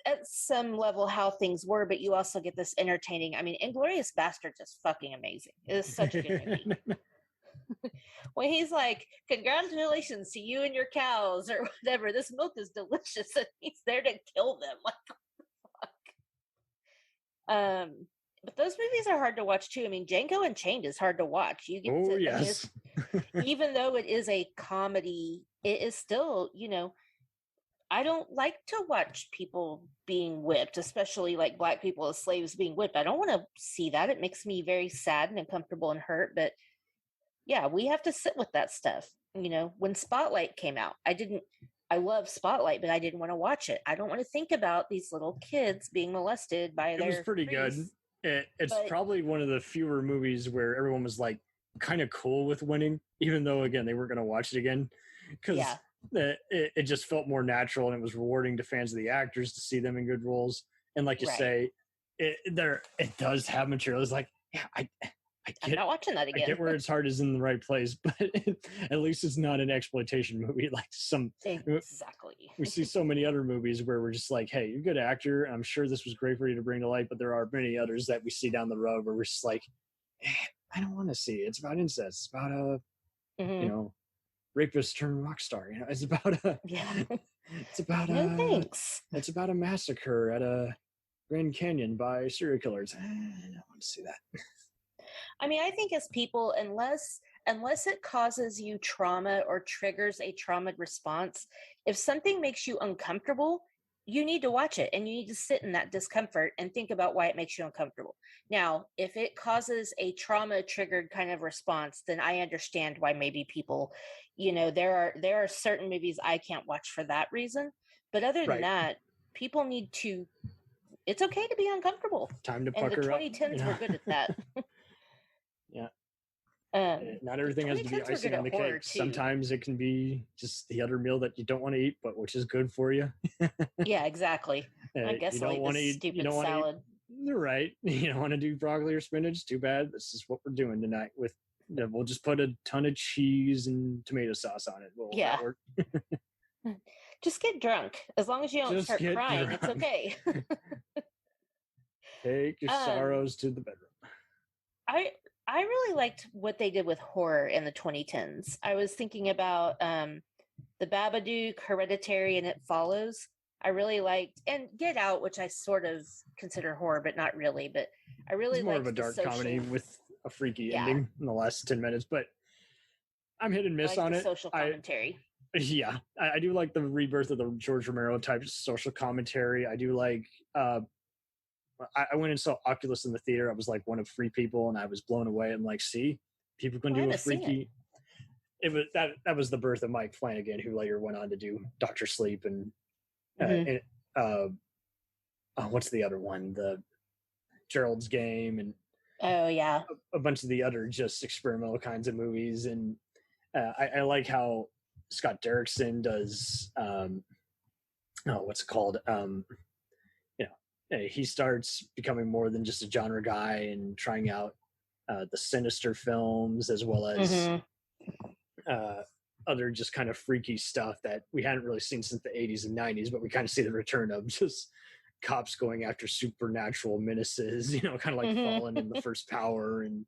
at some level how things were, but you also get this entertaining. I mean, Inglourious Basterds is fucking amazing. It is such a good movie. When he's like, "Congratulations to you and your cows," or whatever. This milk is delicious, and he's there to kill them. Like, what the fuck? But those movies are hard to watch too. I mean, Django Unchained is hard to watch. You get to, yes. I mean, even though it is a comedy, it is still, I don't like to watch people being whipped, especially like Black people as slaves being whipped. I don't want to see that. It makes me very sad and uncomfortable and hurt. But yeah, we have to sit with that stuff. When Spotlight came out, I love Spotlight, but I didn't want to watch it. I don't want to think about these little kids being molested by their. It was pretty good. It's probably one of the fewer movies where everyone was like kind of cool with winning, even though again they weren't going to watch it again because it just felt more natural and it was rewarding to fans of the actors to see them in good roles. And like you say, it does have material. It's like, yeah, I'm not watching that again. I get where its heart is in the right place, but at least it's not an exploitation movie like some. Exactly. We see so many other movies where we're just like, hey, you're a good actor. I'm sure this was great for you to bring to light, but there are many others that we see down the road where we're just like, I don't want to see it. It's about incest. It's about a, rapist turned rock star. It's about a. Yeah. It's about thanks. It's about a massacre at a Grand Canyon by serial killers. I don't want to see that. I mean, I think as people, unless it causes you trauma or triggers a trauma response, if something makes you uncomfortable, you need to watch it and you need to sit in that discomfort and think about why it makes you uncomfortable. Now, if it causes a trauma triggered kind of response, then I understand why maybe people, there are certain movies I can't watch for that reason. But other than that, people need to, it's okay to be uncomfortable. Time to pucker up. And the 2010s were good at that. Yeah. Not everything has to be icing on the cake. Sometimes it can be just the other meal that you don't want to eat, but which is good for you. Yeah, exactly. I guess like the stupid salad. You're right. You don't want to do broccoli or spinach. Too bad. This is what we're doing tonight. We'll just put a ton of cheese and tomato sauce on it. Just get drunk. As long as you don't start crying, it's okay. Take your sorrows to the bedroom. I really liked what they did with horror in the 2010s. I was thinking about The Babadook, Hereditary, and It Follows. I really liked, and Get Out, which I sort of consider horror, but not really. But I really liked more of a dark comedy with a freaky ending in the last 10 minutes. But I'm hit and miss on it. Social commentary. I do like the rebirth of the George Romero type social commentary. I do like. I went and saw Oculus in the theater. I was like one of 3 people, and I was blown away. I'm like, see, people can do a freaky. It was that was the birth of Mike Flanagan, who later went on to do Dr. Sleep and what's the other one? The Gerald's Game and a bunch of the other just experimental kinds of movies. And I like how Scott Derrickson does. What's it called? He starts becoming more than just a genre guy and trying out the sinister films as well as other just kind of freaky stuff that we hadn't really seen since the 80s and 90s, but we kind of see the return of just cops going after supernatural menaces, kind of like Fallen in The First Power and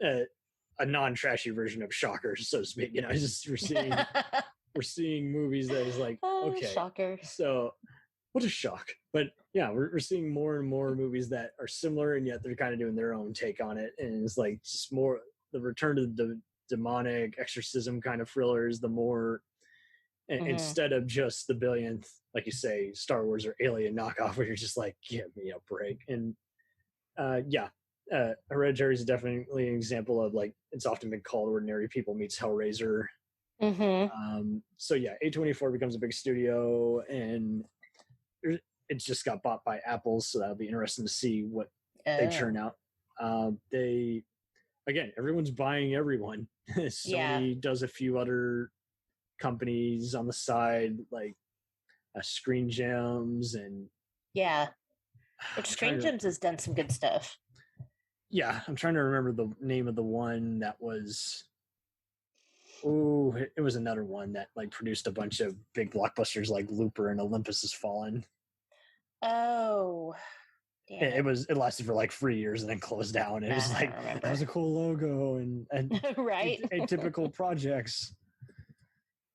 a non-trashy version of Shockers, so to speak. We're seeing movies that is like, okay, Shocker. So what a shock. But yeah, we're seeing more and more movies that are similar, and yet they're kind of doing their own take on it. And it's like just more the return to the demonic exorcism kind of thrillers, the more instead of just the billionth, like you say, Star Wars or Alien knockoff, where you're just like, give me a break. And Hereditary is definitely an example of, like, it's often been called Ordinary People meets Hellraiser. So yeah, A24 becomes a big studio, and it's just got bought by Apple, so that'll be interesting to see what they churn out. Everyone's buying everyone. Sony does a few other companies on the side, like Screen Gems and which Screen Gems has done some good stuff. Yeah, I'm trying to remember the name of the one that was Oh, it was another one that like produced a bunch of big blockbusters like Looper and Olympus Has Fallen. Oh, it lasted for like 3 years and then closed down. It was like, that was a cool logo and right. atypical projects.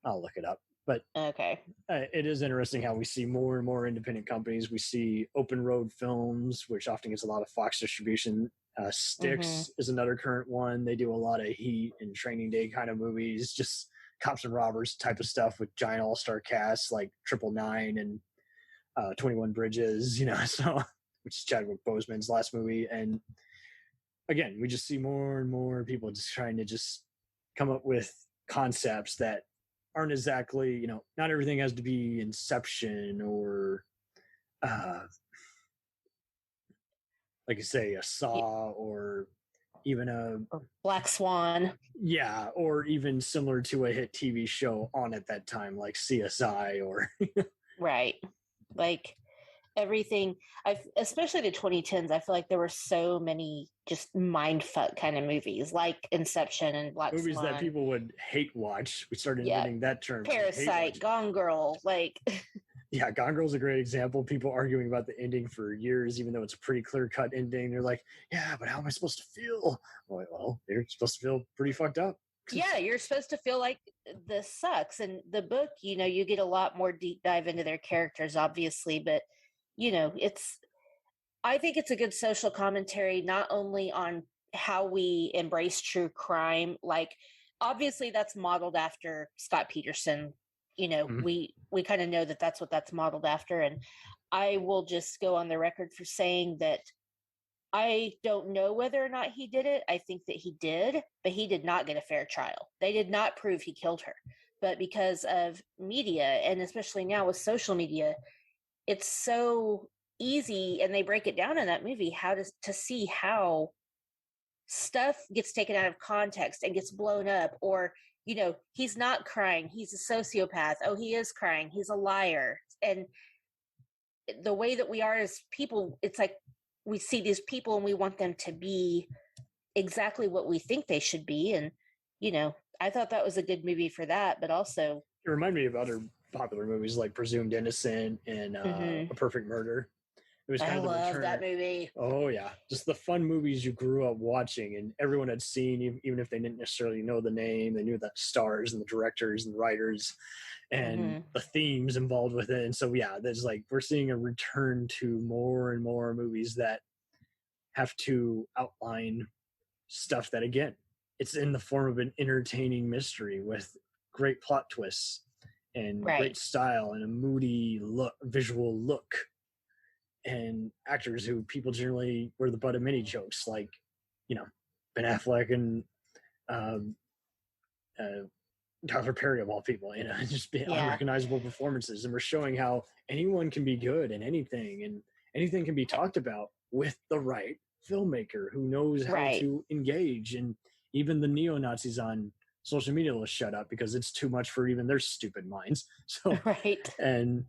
I'll look it up. But okay, it is interesting how we see more and more independent companies. We see Open Road Films, which often gets a lot of Fox distribution. Styx is another current one. They do a lot of Heat and Training Day kind of movies, just cops and robbers type of stuff with giant all-star casts like 999 and 21 Bridges, so which is Chadwick Boseman's last movie. And again, we just see more and more people just trying to just come up with concepts that aren't exactly, not everything has to be Inception or like you say, a Saw or even a Black Swan. Yeah, or even similar to a hit TV show on at that time, like CSI or right. Like everything, especially the 2010s, I feel like there were so many just mindfuck kind of movies like Inception and Black movies Swan. That people would hate watch. We started inventing that term. Parasite, Gone Girl, like yeah, Gone Girl's a great example. People arguing about the ending for years, even though it's a pretty clear-cut ending. They're like, yeah, but how am I supposed to feel? Well, you're supposed to feel pretty fucked up. Yeah, you're supposed to feel like this sucks. And the book, you get a lot more deep dive into their characters, obviously, but I think it's a good social commentary, not only on how we embrace true crime, like obviously that's modeled after Scott Peterson. We kind of know that that's what that's modeled after. And I will just go on the record for saying that I don't know whether or not he did it. I think that he did, but he did not get a fair trial. They did not prove he killed her. But because of media, and especially now with social media, it's so easy, and they break it down in that movie, to see how stuff gets taken out of context and gets blown up, or he's not crying, he's a sociopath. Oh, he is crying, he's a liar. And the way that we are as people, it's like we see these people and we want them to be exactly what we think they should be. And I thought that was a good movie for that, but also it reminded me of other popular movies like Presumed Innocent and A Perfect Murder. It was kind of the return. I love that movie. Oh yeah, just the fun movies you grew up watching and everyone had seen, even if they didn't necessarily know the name. They knew the stars and the directors and writers and the themes involved with it. And so yeah, there's like we're seeing a return to more and more movies that have to outline stuff that, again, it's in the form of an entertaining mystery with great plot twists and great style and a moody visual look, and actors who people generally were the butt of many jokes, like Ben Affleck and Tyler Perry of all people, just being unrecognizable performances. And we're showing how anyone can be good in anything, and anything can be talked about with the right filmmaker who knows how to engage. And even the neo-Nazis on social media will shut up because it's too much for even their stupid minds. So and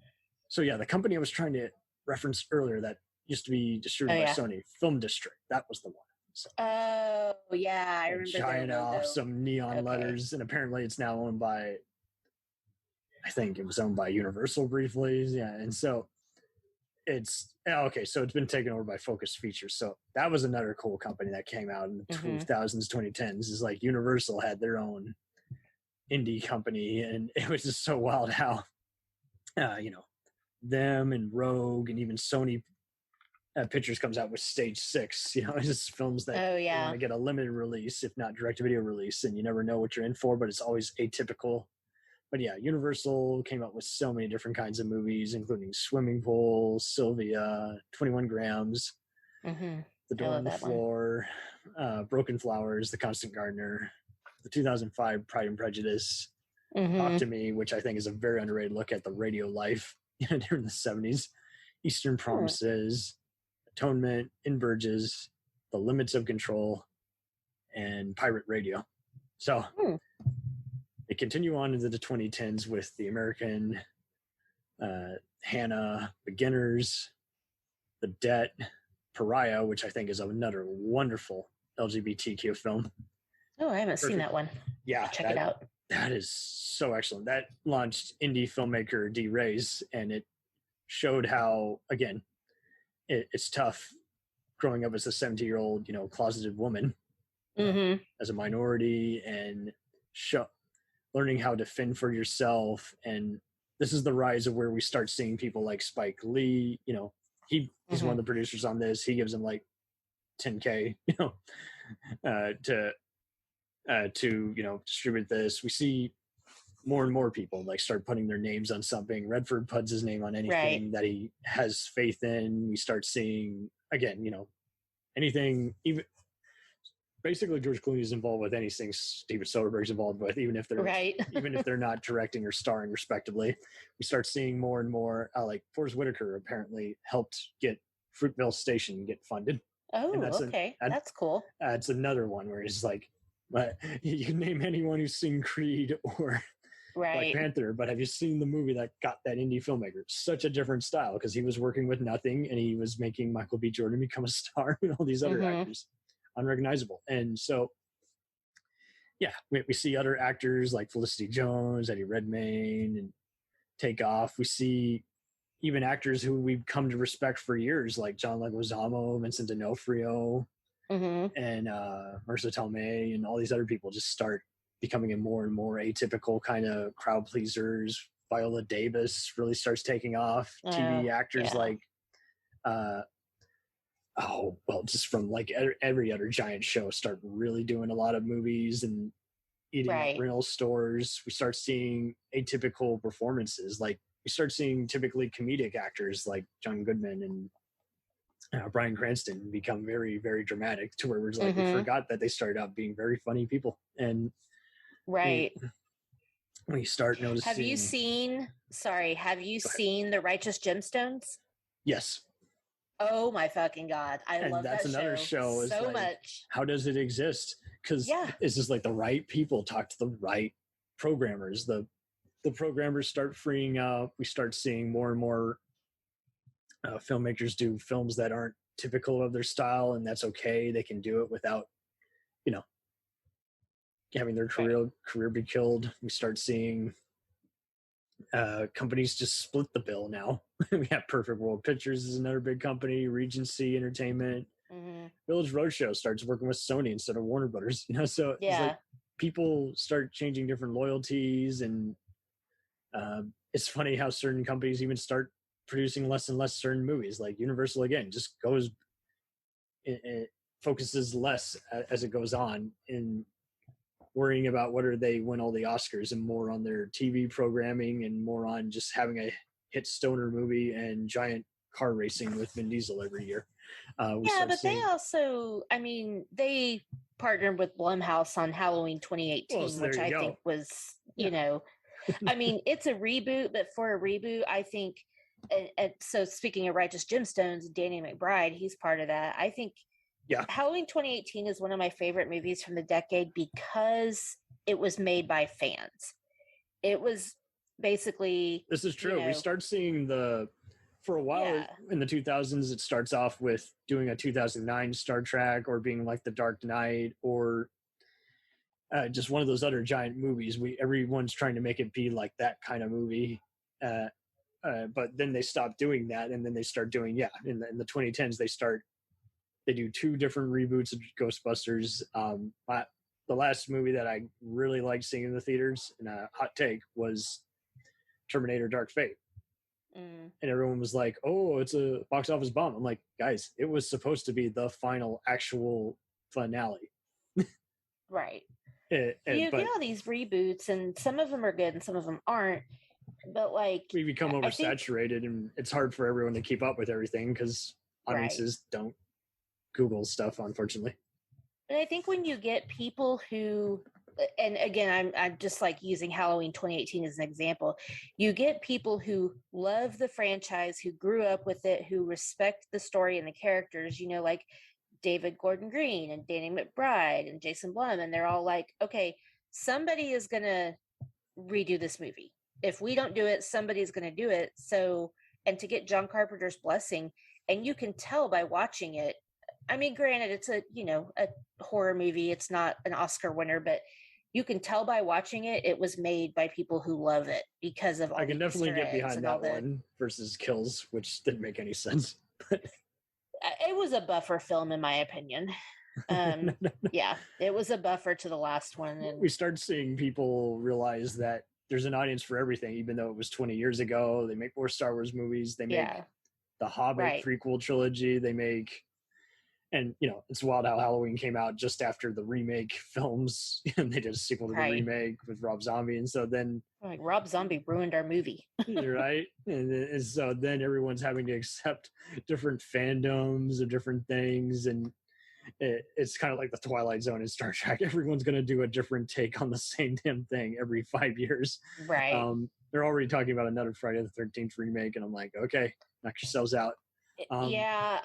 so yeah, the company I was trying to reference earlier that used to be distributed by Sony, Film District, that was the one. So, I remember giant off some neon letters, and apparently it's now owned by, I think it was owned by Universal briefly. Yeah, and so so it's been taken over by Focus Features. So that was another cool company that came out in the 2000s, 2010s. Is like Universal had their own indie company, and it was just so wild how, them and Rogue and even Sony Pictures comes out with Stage 6. It's just films that want to get a limited release, if not direct-to-video release, and you never know what you're in for, but it's always atypical. But yeah, Universal came out with so many different kinds of movies, including Swimming Pool, Sylvia, 21 Grams, The Door on the Floor, Broken Flowers, The Constant Gardener, the 2005 Pride and Prejudice, Talk to Me, which I think is a very underrated look at the radio life during the 70s, Eastern Promises, Atonement, In Burgess, The Limits of Control, and Pirate Radio. So they continue on into the 2010s with The American, Hannah, Beginners, The Debt, Pariah, which I think is another wonderful LGBTQ film. Oh, I haven't seen that one. Yeah. Check it out. That is so excellent. That launched indie filmmaker D. Ray's, and it showed how, again, it's tough growing up as a 70-year-old, closeted woman as a minority, and learning how to fend for yourself. And this is the rise of where we start seeing people like Spike Lee. He's one of the producers on this. He gives him like $10K, to distribute this. We see more and more people like start putting their names on something. Redford puts his name on anything that he has faith in. We start seeing, again, anything, even basically George Clooney is involved with anything Steven Soderbergh's involved with, even if they're not directing or starring respectively. We start seeing more and more, like Forrest Whitaker apparently helped get Fruitvale Station get funded. Oh, that's cool. It's another one where it's like, you can name anyone who's seen Creed or Black Panther, but have you seen the movie that got that indie filmmaker? Such a different style, because he was working with nothing and he was making Michael B. Jordan become a star and all these other actors unrecognizable. And so, we see other actors like Felicity Jones, Eddie Redmayne, and take off. We see even actors who we've come to respect for years, like John Leguizamo, Vincent D'Onofrio, and Marisa Tomei, and all these other people just start becoming a more and more atypical kind of crowd pleasers. Viola Davis really starts taking off. TV actors like just from like every other giant show start really doing a lot of movies and eating at rental stores. We start seeing atypical performances. Like we start seeing typically comedic actors like John Goodman and Bryan Cranston become very, very dramatic, to where we're like, we forgot that they started out being very funny people. And we start noticing. Have you seen The Righteous Gemstones? Yes. Oh my fucking God. I love that show. That's another show so much. How does it exist? Because it's just like the right people talk to the right programmers. The programmers start freeing up. We start seeing more and more filmmakers do films that aren't typical of their style, and that's okay. They can do it without, having their career be killed. We start seeing companies just split the bill now. We have Perfect World Pictures is another big company, Regency Entertainment. Village Roadshow starts working with Sony instead of Warner Brothers. So it's like people start changing different loyalties, and it's funny how certain companies even start producing less and less certain movies. Like Universal, again, just goes, it focuses less as it goes on in worrying about whether they win all the Oscars, and more on their TV programming and more on just having a hit stoner movie and giant car racing with Vin Diesel every year. They also, they partnered with Blumhouse on Halloween 2018, which I think was, it's a reboot, but for a reboot, I think, and so speaking of Righteous Gemstones, Danny McBride, he's part of that. I think Halloween 2018 is one of my favorite movies from the decade because it was made by fans. It was basically... This is true. We start seeing for a while in the 2000s, it starts off with doing a 2009 Star Trek, or being like The Dark Knight, or just one of those other giant movies. Everyone's trying to make it be like that kind of movie. But then they stop doing that, and then they start doing, in the 2010s, they do two different reboots of Ghostbusters. The last movie that I really liked seeing in the theaters, and a hot take, was Terminator Dark Fate. And everyone was like, oh, it's a box office bomb. I'm like, guys, it was supposed to be the final actual finale. Right. You get all these reboots, and some of them are good and some of them aren't. But like, we become oversaturated, and it's hard for everyone to keep up with everything because audiences don't Google stuff, unfortunately. And I think when you get people who, and again, I'm just like using Halloween 2018 as an example, you get people who love the franchise, who grew up with it, who respect the story and the characters, like David Gordon Green and Danny McBride and Jason Blum, and they're all like, okay, somebody is going to redo this movie. If we don't do it, somebody's going to do it. So, and to get John Carpenter's blessing, and you can tell by watching it, granted, it's a horror movie. It's not an Oscar winner, but you can tell by watching it, it was made by people who love it because of all I can the definitely Easter get eggs behind and that all the. one versus Kills, which didn't make any sense. It was a buffer film, in my opinion. Yeah, it was a buffer to the last one. And we started seeing people realize that there's an audience for everything, even though it was 20 years ago. They make more Star Wars movies. They make the Hobbit prequel trilogy. They make, and you know, it's wild how Halloween came out just after the remake films, and they did a sequel to the remake with Rob Zombie. And so then, like, Rob Zombie ruined our movie, right? And so then everyone's having to accept different fandoms of different things, and it's kind of like the Twilight Zone in Star Trek. Everyone's going to do a different take on the same damn thing every 5 years. Right. They're already talking about another Friday the 13th remake, and I'm like, okay, knock yourselves out. Yeah,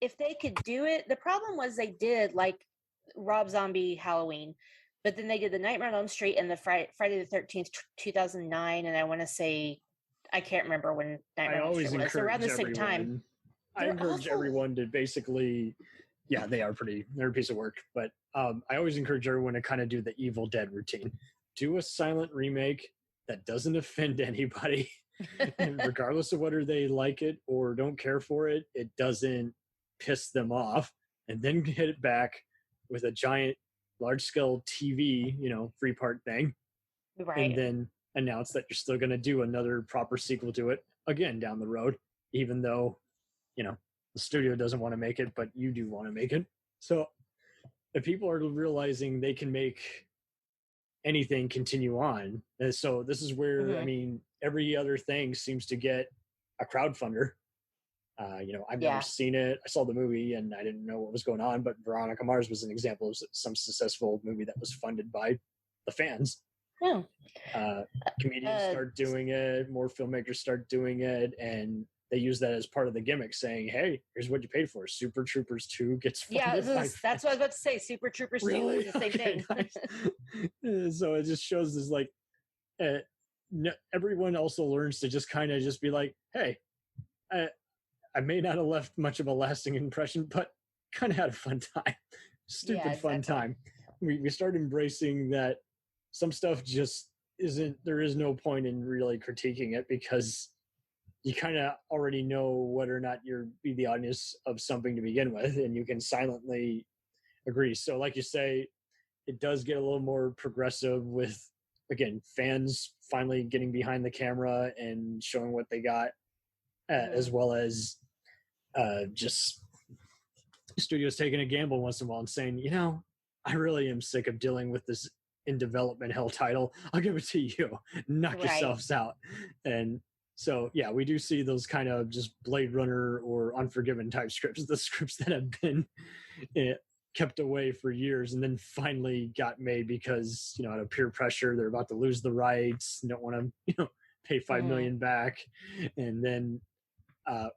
if they could do it, the problem was they did like Rob Zombie Halloween, but then they did the Nightmare on Elm Street and the Friday the 13th, 2009, and I want to say, I can't remember when Nightmare on Elm Street was, around the same time. I encourage everyone to basically, they're a piece of work, but I always encourage everyone to kind of do the Evil Dead routine. Do a silent remake that doesn't offend anybody. And regardless of whether they like it or don't care for it, it doesn't piss them off. And then hit it back with a giant, large-scale TV, 3-part thing. Right. And then announce that you're still going to do another proper sequel to it again down the road, even though, the studio doesn't want to make it, but you do want to make it. So if people are realizing they can make anything continue on, and so this is where, every other thing seems to get a crowdfunder. I've never seen it. I saw the movie and I didn't know what was going on, but Veronica Mars was an example of some successful movie that was funded by the fans. Yeah. Comedians start doing it, more filmmakers start doing it, and they use that as part of the gimmick, saying, hey, here's what you paid for. Super Troopers 2 gets funded. That's what I was about to say. Super Troopers 2 is the same thing. Nice. So it just shows this, like, everyone also learns to just kind of just be like, hey, I may not have left much of a lasting impression, but kind of had a fun time. Fun time. We start embracing that some stuff just there is no point in really critiquing it, because you kind of already know whether or not you're be the audience of something to begin with, and you can silently agree. So like you say, it does get a little more progressive with, again, fans finally getting behind the camera and showing what they got, as well as just studios taking a gamble once in a while and saying, I really am sick of dealing with this in development hell title. I'll give it to you. Knock yourselves out. And so, we do see those kind of just Blade Runner or Unforgiven type scripts, the scripts that have been kept away for years and then finally got made because, out of peer pressure, they're about to lose the rights, don't want to, pay $5 million back. And then,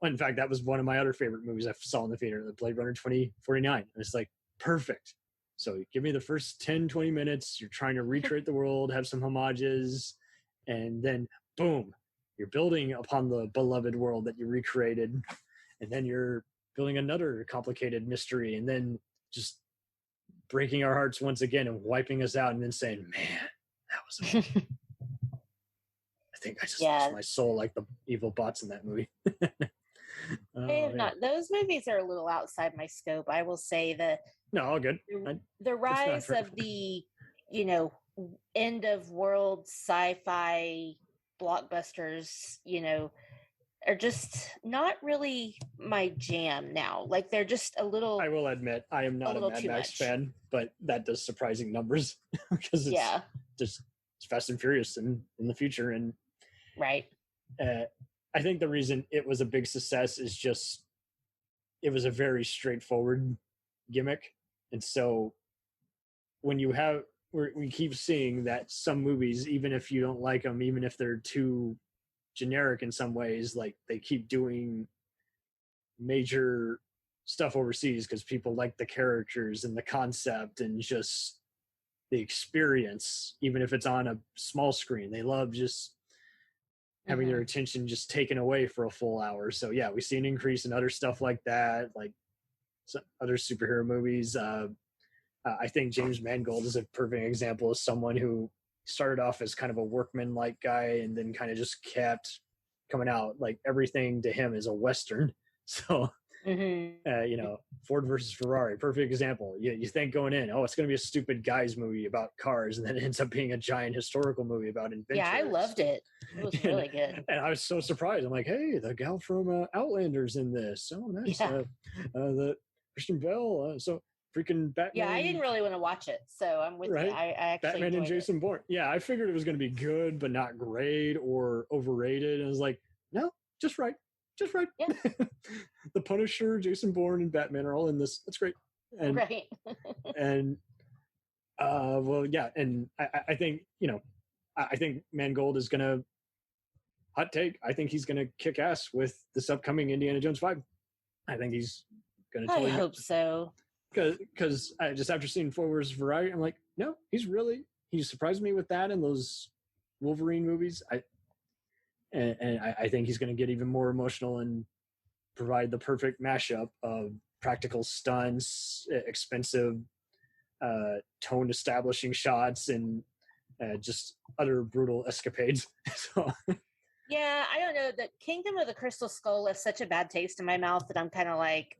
in fact, that was one of my other favorite movies I saw in the theater, the Blade Runner 2049. And it's like, perfect. So give me the first 10, 20 minutes. You're trying to recreate the world, have some homages, and then boom, you're building upon the beloved world that you recreated. And then you're building another complicated mystery, and then just breaking our hearts once again and wiping us out, and then saying, man, that was amazing. I think I just lost my soul like the evil bots in that movie. Those movies are a little outside my scope. I will say that. No, all good. The rise of the, end of world sci-fi blockbusters, are just not really my jam now. Like, they're just a little. I will admit, I am not a Mad Max fan, but that does surprising numbers because it's just it's Fast and Furious in the future. And right. I think the reason it was a big success is just it was a very straightforward gimmick. And so when we keep seeing that some movies, even if you don't like them, even if they're too generic in some ways, like they keep doing major stuff overseas because people like the characters and the concept and just the experience, even if it's on a small screen. They love just having their attention just taken away for a full hour. So we see an increase in other stuff like that, like some other superhero movies. I think James Mangold is a perfect example of someone who started off as kind of a workman-like guy and then kind of just kept coming out. Like everything to him is a Western. So, you know, Ford versus Ferrari, perfect example. You think going in, oh, it's going to be a stupid guys movie about cars, and then it ends up being a giant historical movie about inventors. Yeah, I loved it. It was really good. And I was so surprised. I'm like, hey, the gal from Outlander's in this. Oh, nice. Yeah. The Christian Bale. So freaking Batman. Yeah, I didn't really want to watch it, so I'm with you. I actually Batman and Jason Bourne. Yeah, I figured it was going to be good, but not great or overrated. And I was like, no, just right. Just right. Yeah. The Punisher, Jason Bourne, and Batman are all in this. That's great. And, right. and well, yeah, and I think, you know, I think Mangold is going to, hot take, I think he's going to kick ass with this upcoming Indiana Jones 5. I think he's going to I hope so. Because just after seeing Ford vs. Ferrari, I'm like, no, he surprised me with that and those Wolverine movies. I think he's going to get even more emotional and provide the perfect mashup of practical stunts, expensive tone establishing shots, and just utter brutal escapades. So. Yeah, I don't know. The Kingdom of the Crystal Skull left such a bad taste in my mouth that I'm kind of like,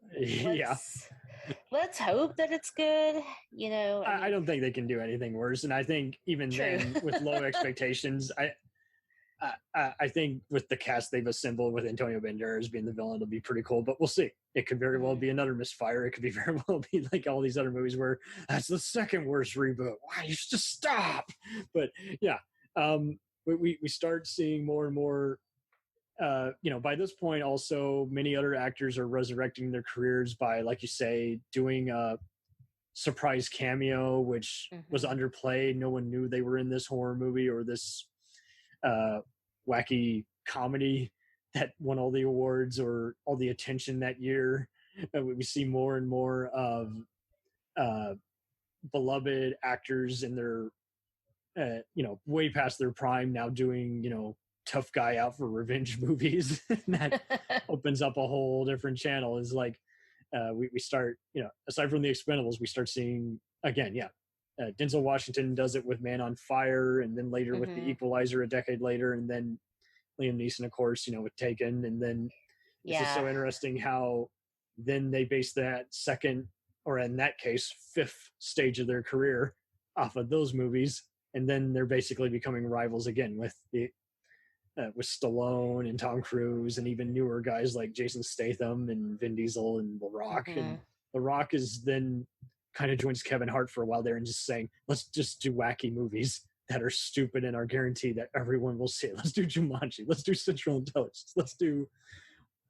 let's hope that it's good. You know, I don't think they can do anything worse. And I think even then, with low expectations, I think with the cast they've assembled with Antonio Banderas being the villain, it'll be pretty cool. But we'll see. It could very well be another misfire. It could be very well be like all these other movies where that's the second worst reboot. Why, you should just stop. But yeah, we start seeing more and more. You know, by this point, also many other actors are resurrecting their careers by, like you say, doing a surprise cameo, which was underplayed. No one knew they were in this horror movie or this wacky comedy that won all the awards or all the attention that year. We see more and more of beloved actors in their you know, way past their prime now doing, you know, tough guy out for revenge movies. That opens up a whole different channel. Is like we start, you know, aside from the Expendables, we start seeing again, Denzel Washington does it with Man on Fire, and then later with The Equalizer a decade later, and then Liam Neeson, of course, you know, with Taken. And then it's just so interesting how then they base that second, or in that case, fifth stage of their career off of those movies. And then they're basically becoming rivals again with the with Stallone and Tom Cruise, and even newer guys like Jason Statham and Vin Diesel and The Rock. And The Rock is then kind of joins Kevin Hart for a while there and just saying, let's just do wacky movies that are stupid and are guaranteed that everyone will see it. Let's do Jumanji. Let's do Central Intelligence. Let's do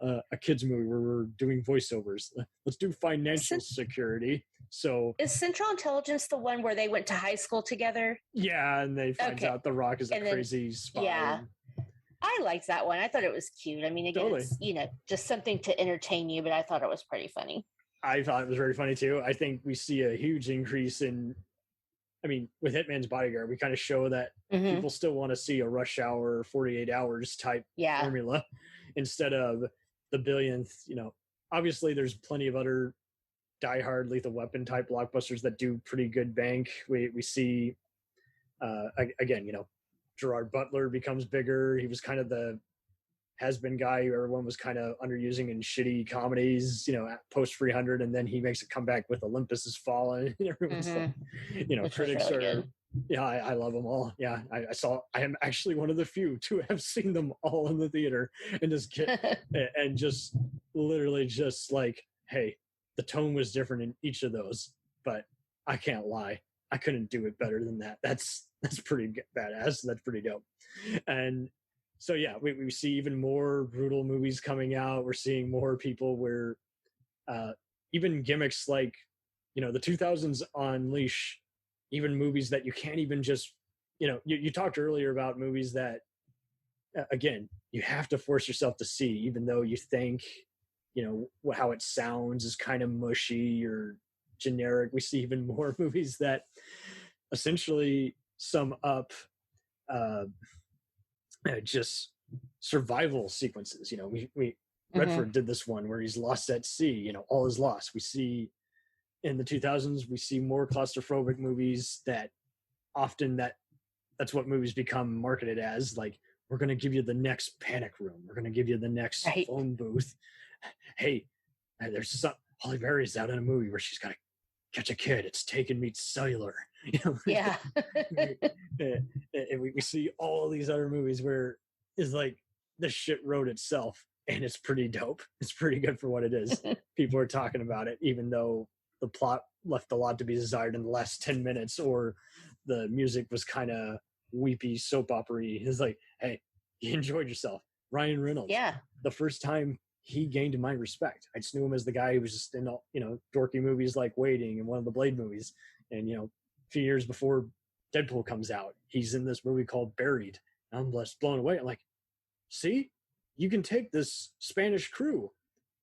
a kids movie where we're doing voiceovers. Let's do Financial Security. So is Central Intelligence the one where they went to high school together? Yeah, and they find out The Rock is a crazy spy. Yeah. I liked that one. I thought it was cute. I mean, again, it's, you know, just something to entertain you, but I thought it was pretty funny. I thought it was very funny too. I think we see a huge increase in, I mean, with Hitman's Bodyguard, we kind of show that people still want to see a Rush Hour 48 Hours type formula instead of the billionth, you know. Obviously there's plenty of other Die Hard, Lethal Weapon type blockbusters that do pretty good bank. We see, again, you know, Gerard Butler becomes bigger. He was kind of the has-been guy who everyone was kind of underusing in shitty comedies, you know, post 300, and then he makes a comeback with Olympus Has Fallen. And everyone's like, you know, critics really are, I love them all. Yeah, I am actually one of the few to have seen them all in the theater and just get, and just literally just like, hey, the tone was different in each of those, but I can't lie, I couldn't do it better than that. That's pretty badass. That's pretty dope. And so, yeah, we see even more brutal movies coming out. We're seeing more people where even gimmicks like, you know, the 2000s unleash even movies that you can't even just, you know, you talked earlier about movies that, again, you have to force yourself to see, even though you think, you know, how it sounds is kind of mushy or generic. We see even more movies that essentially sum up just survival sequences. You know, we Redford did this one where he's lost at sea, you know, all is lost. We see in the 2000s, we see more claustrophobic movies that often that's what movies become marketed as. Like, we're going to give you the next panic room. We're going to give you the next phone booth. Hey, there's some Holly Berry's out in a movie where she's got to catch a kid. It's Taken meets Cellular. Yeah. we see all of these other movies where it's like this shit wrote itself, and it's pretty dope. It's pretty good for what it is. People are talking about it, even though the plot left a lot to be desired in the last 10 minutes, or the music was kind of weepy soap opera-y. It's like, hey, you enjoyed yourself. Ryan Reynolds. Yeah. The first time he gained my respect. I just knew him as the guy who was just in all, dorky movies like Waiting and one of the Blade movies. And, a few years before Deadpool comes out, he's in this movie called Buried. And I'm just blown away. I'm like, see, you can take this Spanish crew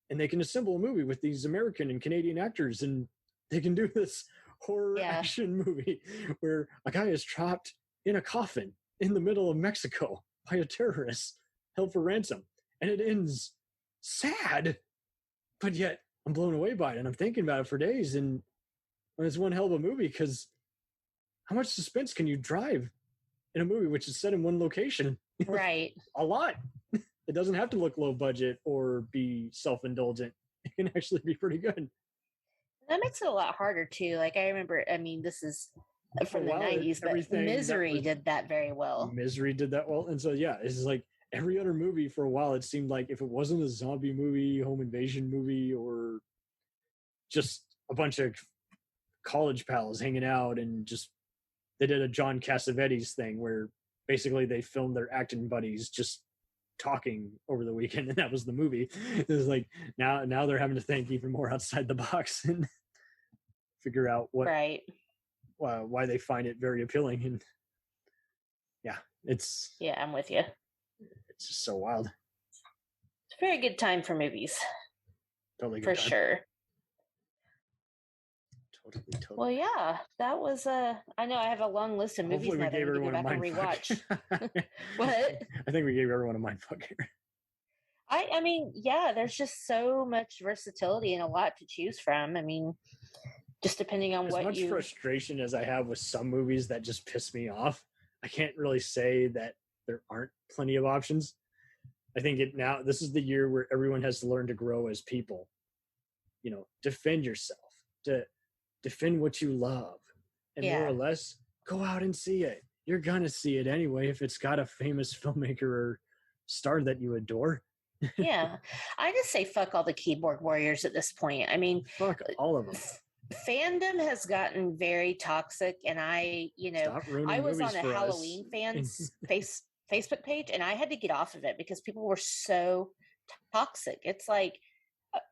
and they can assemble a movie with these American and Canadian actors, and they can do this horror action movie where a guy is trapped in a coffin in the middle of Mexico by a terrorist held for ransom. And it ends sad, but yet I'm blown away by it. And I'm thinking about it for days. And it's one hell of a movie, because how much suspense can you drive in a movie which is set in one location? Right. A lot. It doesn't have to look low budget or be self-indulgent. It can actually be pretty good. That makes it a lot harder too. Like, I remember, this is from the 90s, but Misery did that very well. Misery did that well. And so, it's like every other movie for a while, it seemed like if it wasn't a zombie movie, home invasion movie, or just a bunch of college pals hanging out, and just they did a John Cassavetes thing where basically they filmed their acting buddies just talking over the weekend, and that was the movie. It was like now they're having to think even more outside the box and figure out why they find it very appealing. And I'm with you. It's just so wild. It's a very good time for movies. Totally good for time. Sure. Totally. Well, yeah, that was I know I have a long list of movies now that I need to go back and rewatch. What? I think we gave everyone a mindfuck here. I mean, there's just so much versatility and a lot to choose from. I mean, just depending on as much frustration as I have with some movies that just piss me off, I can't really say that there aren't plenty of options. I think this is the year where everyone has to learn to grow as people. Defend yourself, to defend what you love, and more or less go out and see it. You're gonna see it anyway if it's got a famous filmmaker or star that you adore. I just say fuck all the keyboard warriors at this point. I mean, fuck all of them. Fandom has gotten very toxic, and I was on a Halloween fans Facebook page, and I had to get off of it because people were so toxic. It's like,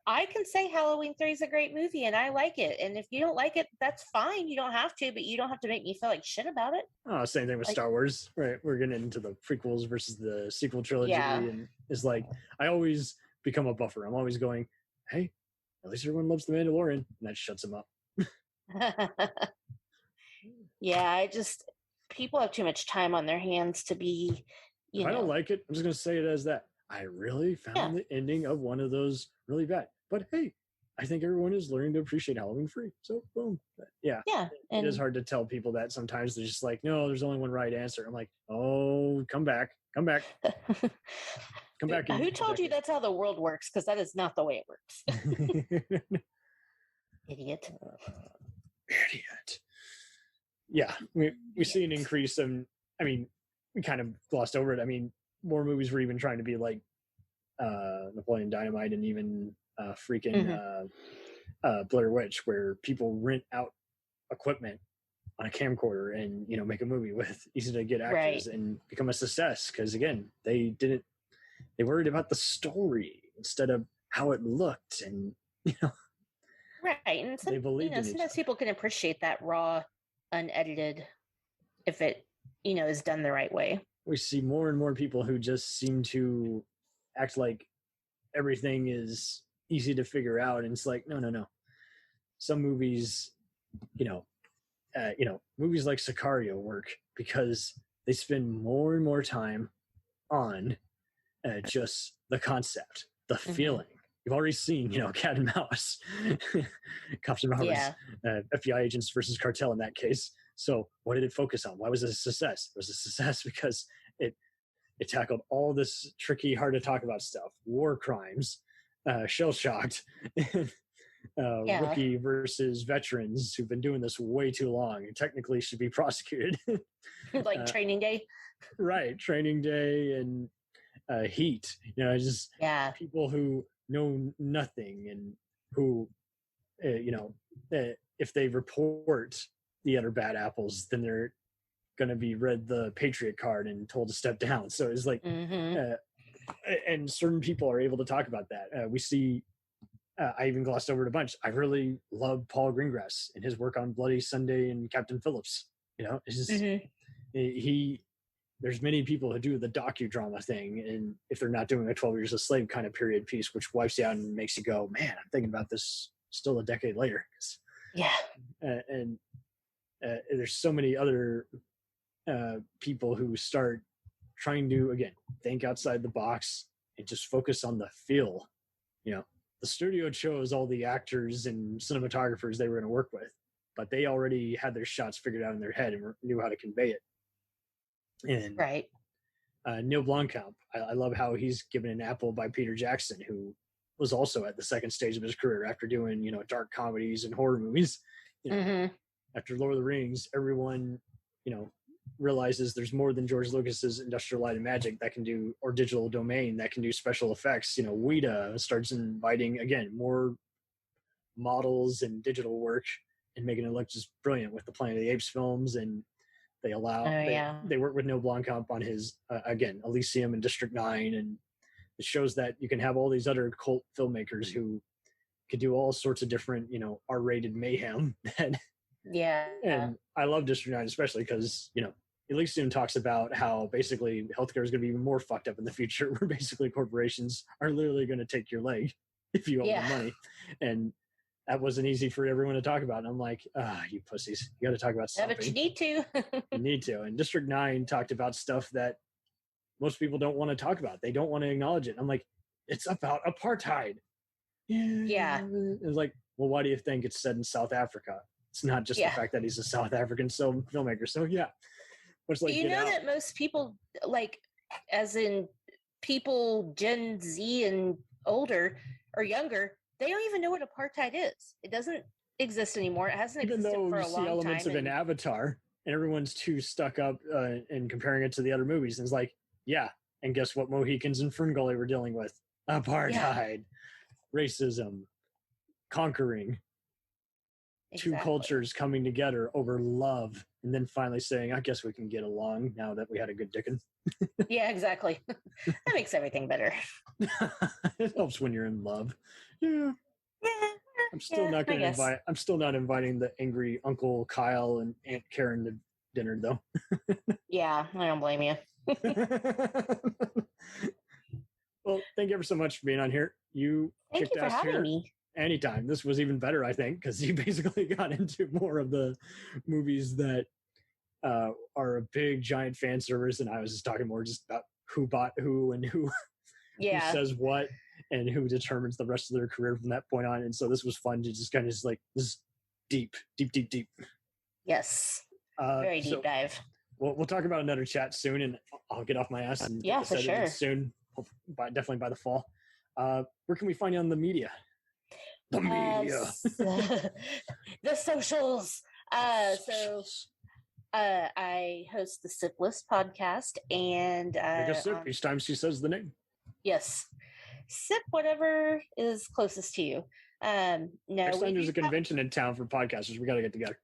I can say Halloween 3 is a great movie and I like it. And if you don't like it, that's fine. You don't have to, but you don't have to make me feel like shit about it. Oh, same thing with Star Wars, right? We're getting into the prequels versus the sequel trilogy. And it's like, I always become a buffer. I'm always going, hey, at least everyone loves The Mandalorian. And that shuts them up. People have too much time on their hands to be, if I don't like it, I'm just going to say it as that. I really found the ending of one of those really bad. But hey, I think everyone is learning to appreciate Halloween free. So boom. It is hard to tell people that sometimes. They're just like, no, there's only one right answer. I'm like, oh, come back. Come back. Who told you that's how the world works? Because that is not the way it works. Idiot. Idiot. Yeah, we see an increase in, we kind of glossed over it. I mean, more movies were even trying to be like Napoleon Dynamite, and even Blair Witch, where people rent out equipment on a camcorder and make a movie with easy to get actors and become a success, because again they worried about the story instead of how it looked, and and they believed in sometimes people can appreciate that raw, unedited, if it is done the right way. We see more and more people who just seem to act like everything is easy to figure out. And it's like, no. Some movies, movies like Sicario work because they spend more and more time on just the concept, the feeling. you've already seen, cat and mouse, cops and robbers, FBI agents versus cartel in that case. So what did it focus on? Why was it a success? It was a success because it tackled all this tricky, hard to talk about stuff, war crimes, shell-shocked, rookie versus veterans who've been doing this way too long and technically should be prosecuted. Like Training Day. Right. Training Day and Heat, just people who know nothing and who, if they report the other bad apples, then they're going to be read the Patriot card and told to step down. So it's like, and certain people are able to talk about that. We see, I even glossed over it a bunch. I really love Paul Greengrass and his work on Bloody Sunday and Captain Phillips. It's just, there's many people who do the docudrama thing, and if they're not doing a 12 Years a Slave kind of period piece, which wipes you out and makes you go, man, I'm thinking about this still a decade later. And there's so many other people who start trying to, again, think outside the box and just focus on the feel. The studio chose all the actors and cinematographers they were going to work with, but they already had their shots figured out in their head and knew how to convey it. And Neil Blomkamp, I love how he's given an apple by Peter Jackson, who was also at the second stage of his career after doing, dark comedies and horror movies. After Lord of the Rings, everyone, realizes there's more than George Lucas's Industrial Light and Magic that can do, or Digital Domain that can do special effects. Weta starts inviting, again, more models and digital work and making it look just brilliant with the Planet of the Apes films. And they allow, they work with Neil Blomkamp on his, again, Elysium and District 9. And it shows that you can have all these other cult filmmakers who could do all sorts of different, R-rated mayhem. And I love District 9 especially because, Elysium talks about how basically healthcare is going to be even more fucked up in the future, where basically corporations are literally going to take your leg if you owe them money. And that wasn't easy for everyone to talk about. And I'm like, you pussies, you got to talk about something. But you need to. You need to. And District 9 talked about stuff that most people don't want to talk about. They don't want to acknowledge it. I'm like, it's about apartheid. Yeah. It's like, well, why do you think it's set in South Africa? It's not just the fact that he's a South African filmmaker. So much like that most people, like, as in people Gen Z and older or younger, they don't even know what apartheid is. It doesn't exist anymore. It hasn't existed for a long time. Even though you see elements of an Avatar, and everyone's too stuck up in comparing it to the other movies. And it's like, and guess what Mohicans and Ferngully were dealing with? Apartheid, racism, conquering. Exactly. Two cultures coming together over love, and then finally saying, I guess we can get along now that we had a good dickin'. Yeah, exactly. That makes everything better. It helps when you're in love. Yeah. I'm still not going to invite. I'm still not inviting the angry Uncle Kyle and Aunt Karen to dinner, though. Yeah, I don't blame you. Well, thank you ever so much for being on here. You thank you for having me. Anytime. This was even better, I think, because you basically got into more of the movies that are a big, giant fan service, and I was just talking more just about who bought who and who says what and who determines the rest of their career from that point on. And so this was fun to just kind of just like this deep. Yes. Very deep dive. We'll talk about another chat soon, and I'll get off my ass and for sure soon, definitely by the fall. Where can we find you on the media? The media. The socials. I host the Sip List podcast, and take a sip each time she says the name. Yes, sip whatever is closest to you. No, next time there's a convention in town for podcasters, we got to get together.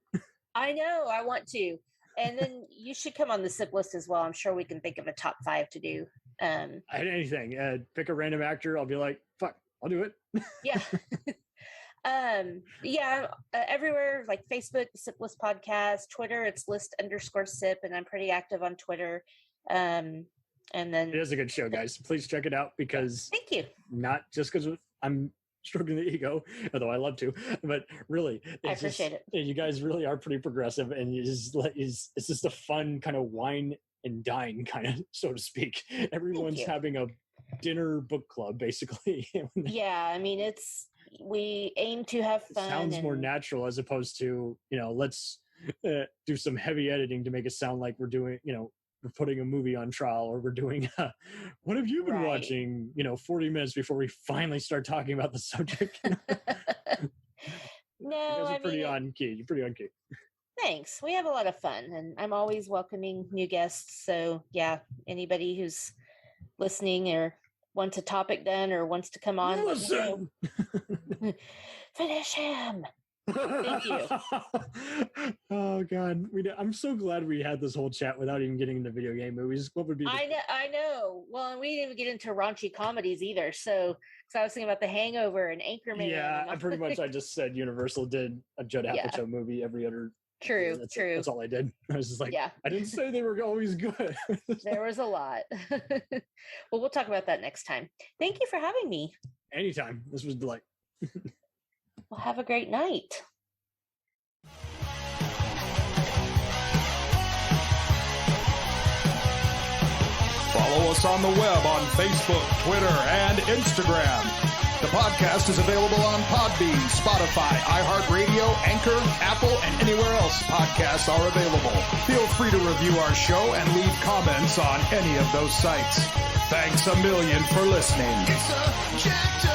I know, I want to, and then you should come on the Sip List as well. I'm sure we can think of a top 5 to do. Anything. Pick a random actor. I'll be like, fuck, I'll do it. Yeah. Everywhere, like Facebook, the Sip List podcast, Twitter, it's list_sip, and I'm pretty active on Twitter. And then it is a good show, guys. Please check it out, because thank you. Not just because I'm stroking the ego, although I love to, but really, I appreciate it. You guys really are pretty progressive, and it's just a fun kind of wine and dine kind of, so to speak. Everyone's having a dinner book club, basically. Yeah, I mean, we aim to have fun. It sounds more natural as opposed to, let's do some heavy editing to make it sound like we're doing, we're putting a movie on trial, or we're doing, what have you been watching, 40 minutes before we finally start talking about the subject? No, you're pretty on key. You're pretty on key. Thanks. We have a lot of fun, and I'm always welcoming new guests. So yeah, anybody who's listening or wants a topic done or wants to come on, listen. Finish him. Thank you. Oh God, I'm so glad we had this whole chat without even getting into video game movies. What would be? I know. Well, and we didn't even get into raunchy comedies either. So I was thinking about The Hangover and Anchorman. Yeah, I just said Universal did a Judd Apatow movie every other. True. That's all I did. I was just like, I didn't say they were always good. There was a lot. Well, we'll talk about that next time. Thank you for having me. Anytime. This was a delight. Well, have a great night. Follow us on the web on Facebook, Twitter, and Instagram. The podcast is available on Podbean, Spotify, iHeartRadio, Anchor, Apple, and anywhere else podcasts are available. Feel free to review our show and leave comments on any of those sites. Thanks a million for listening. It's a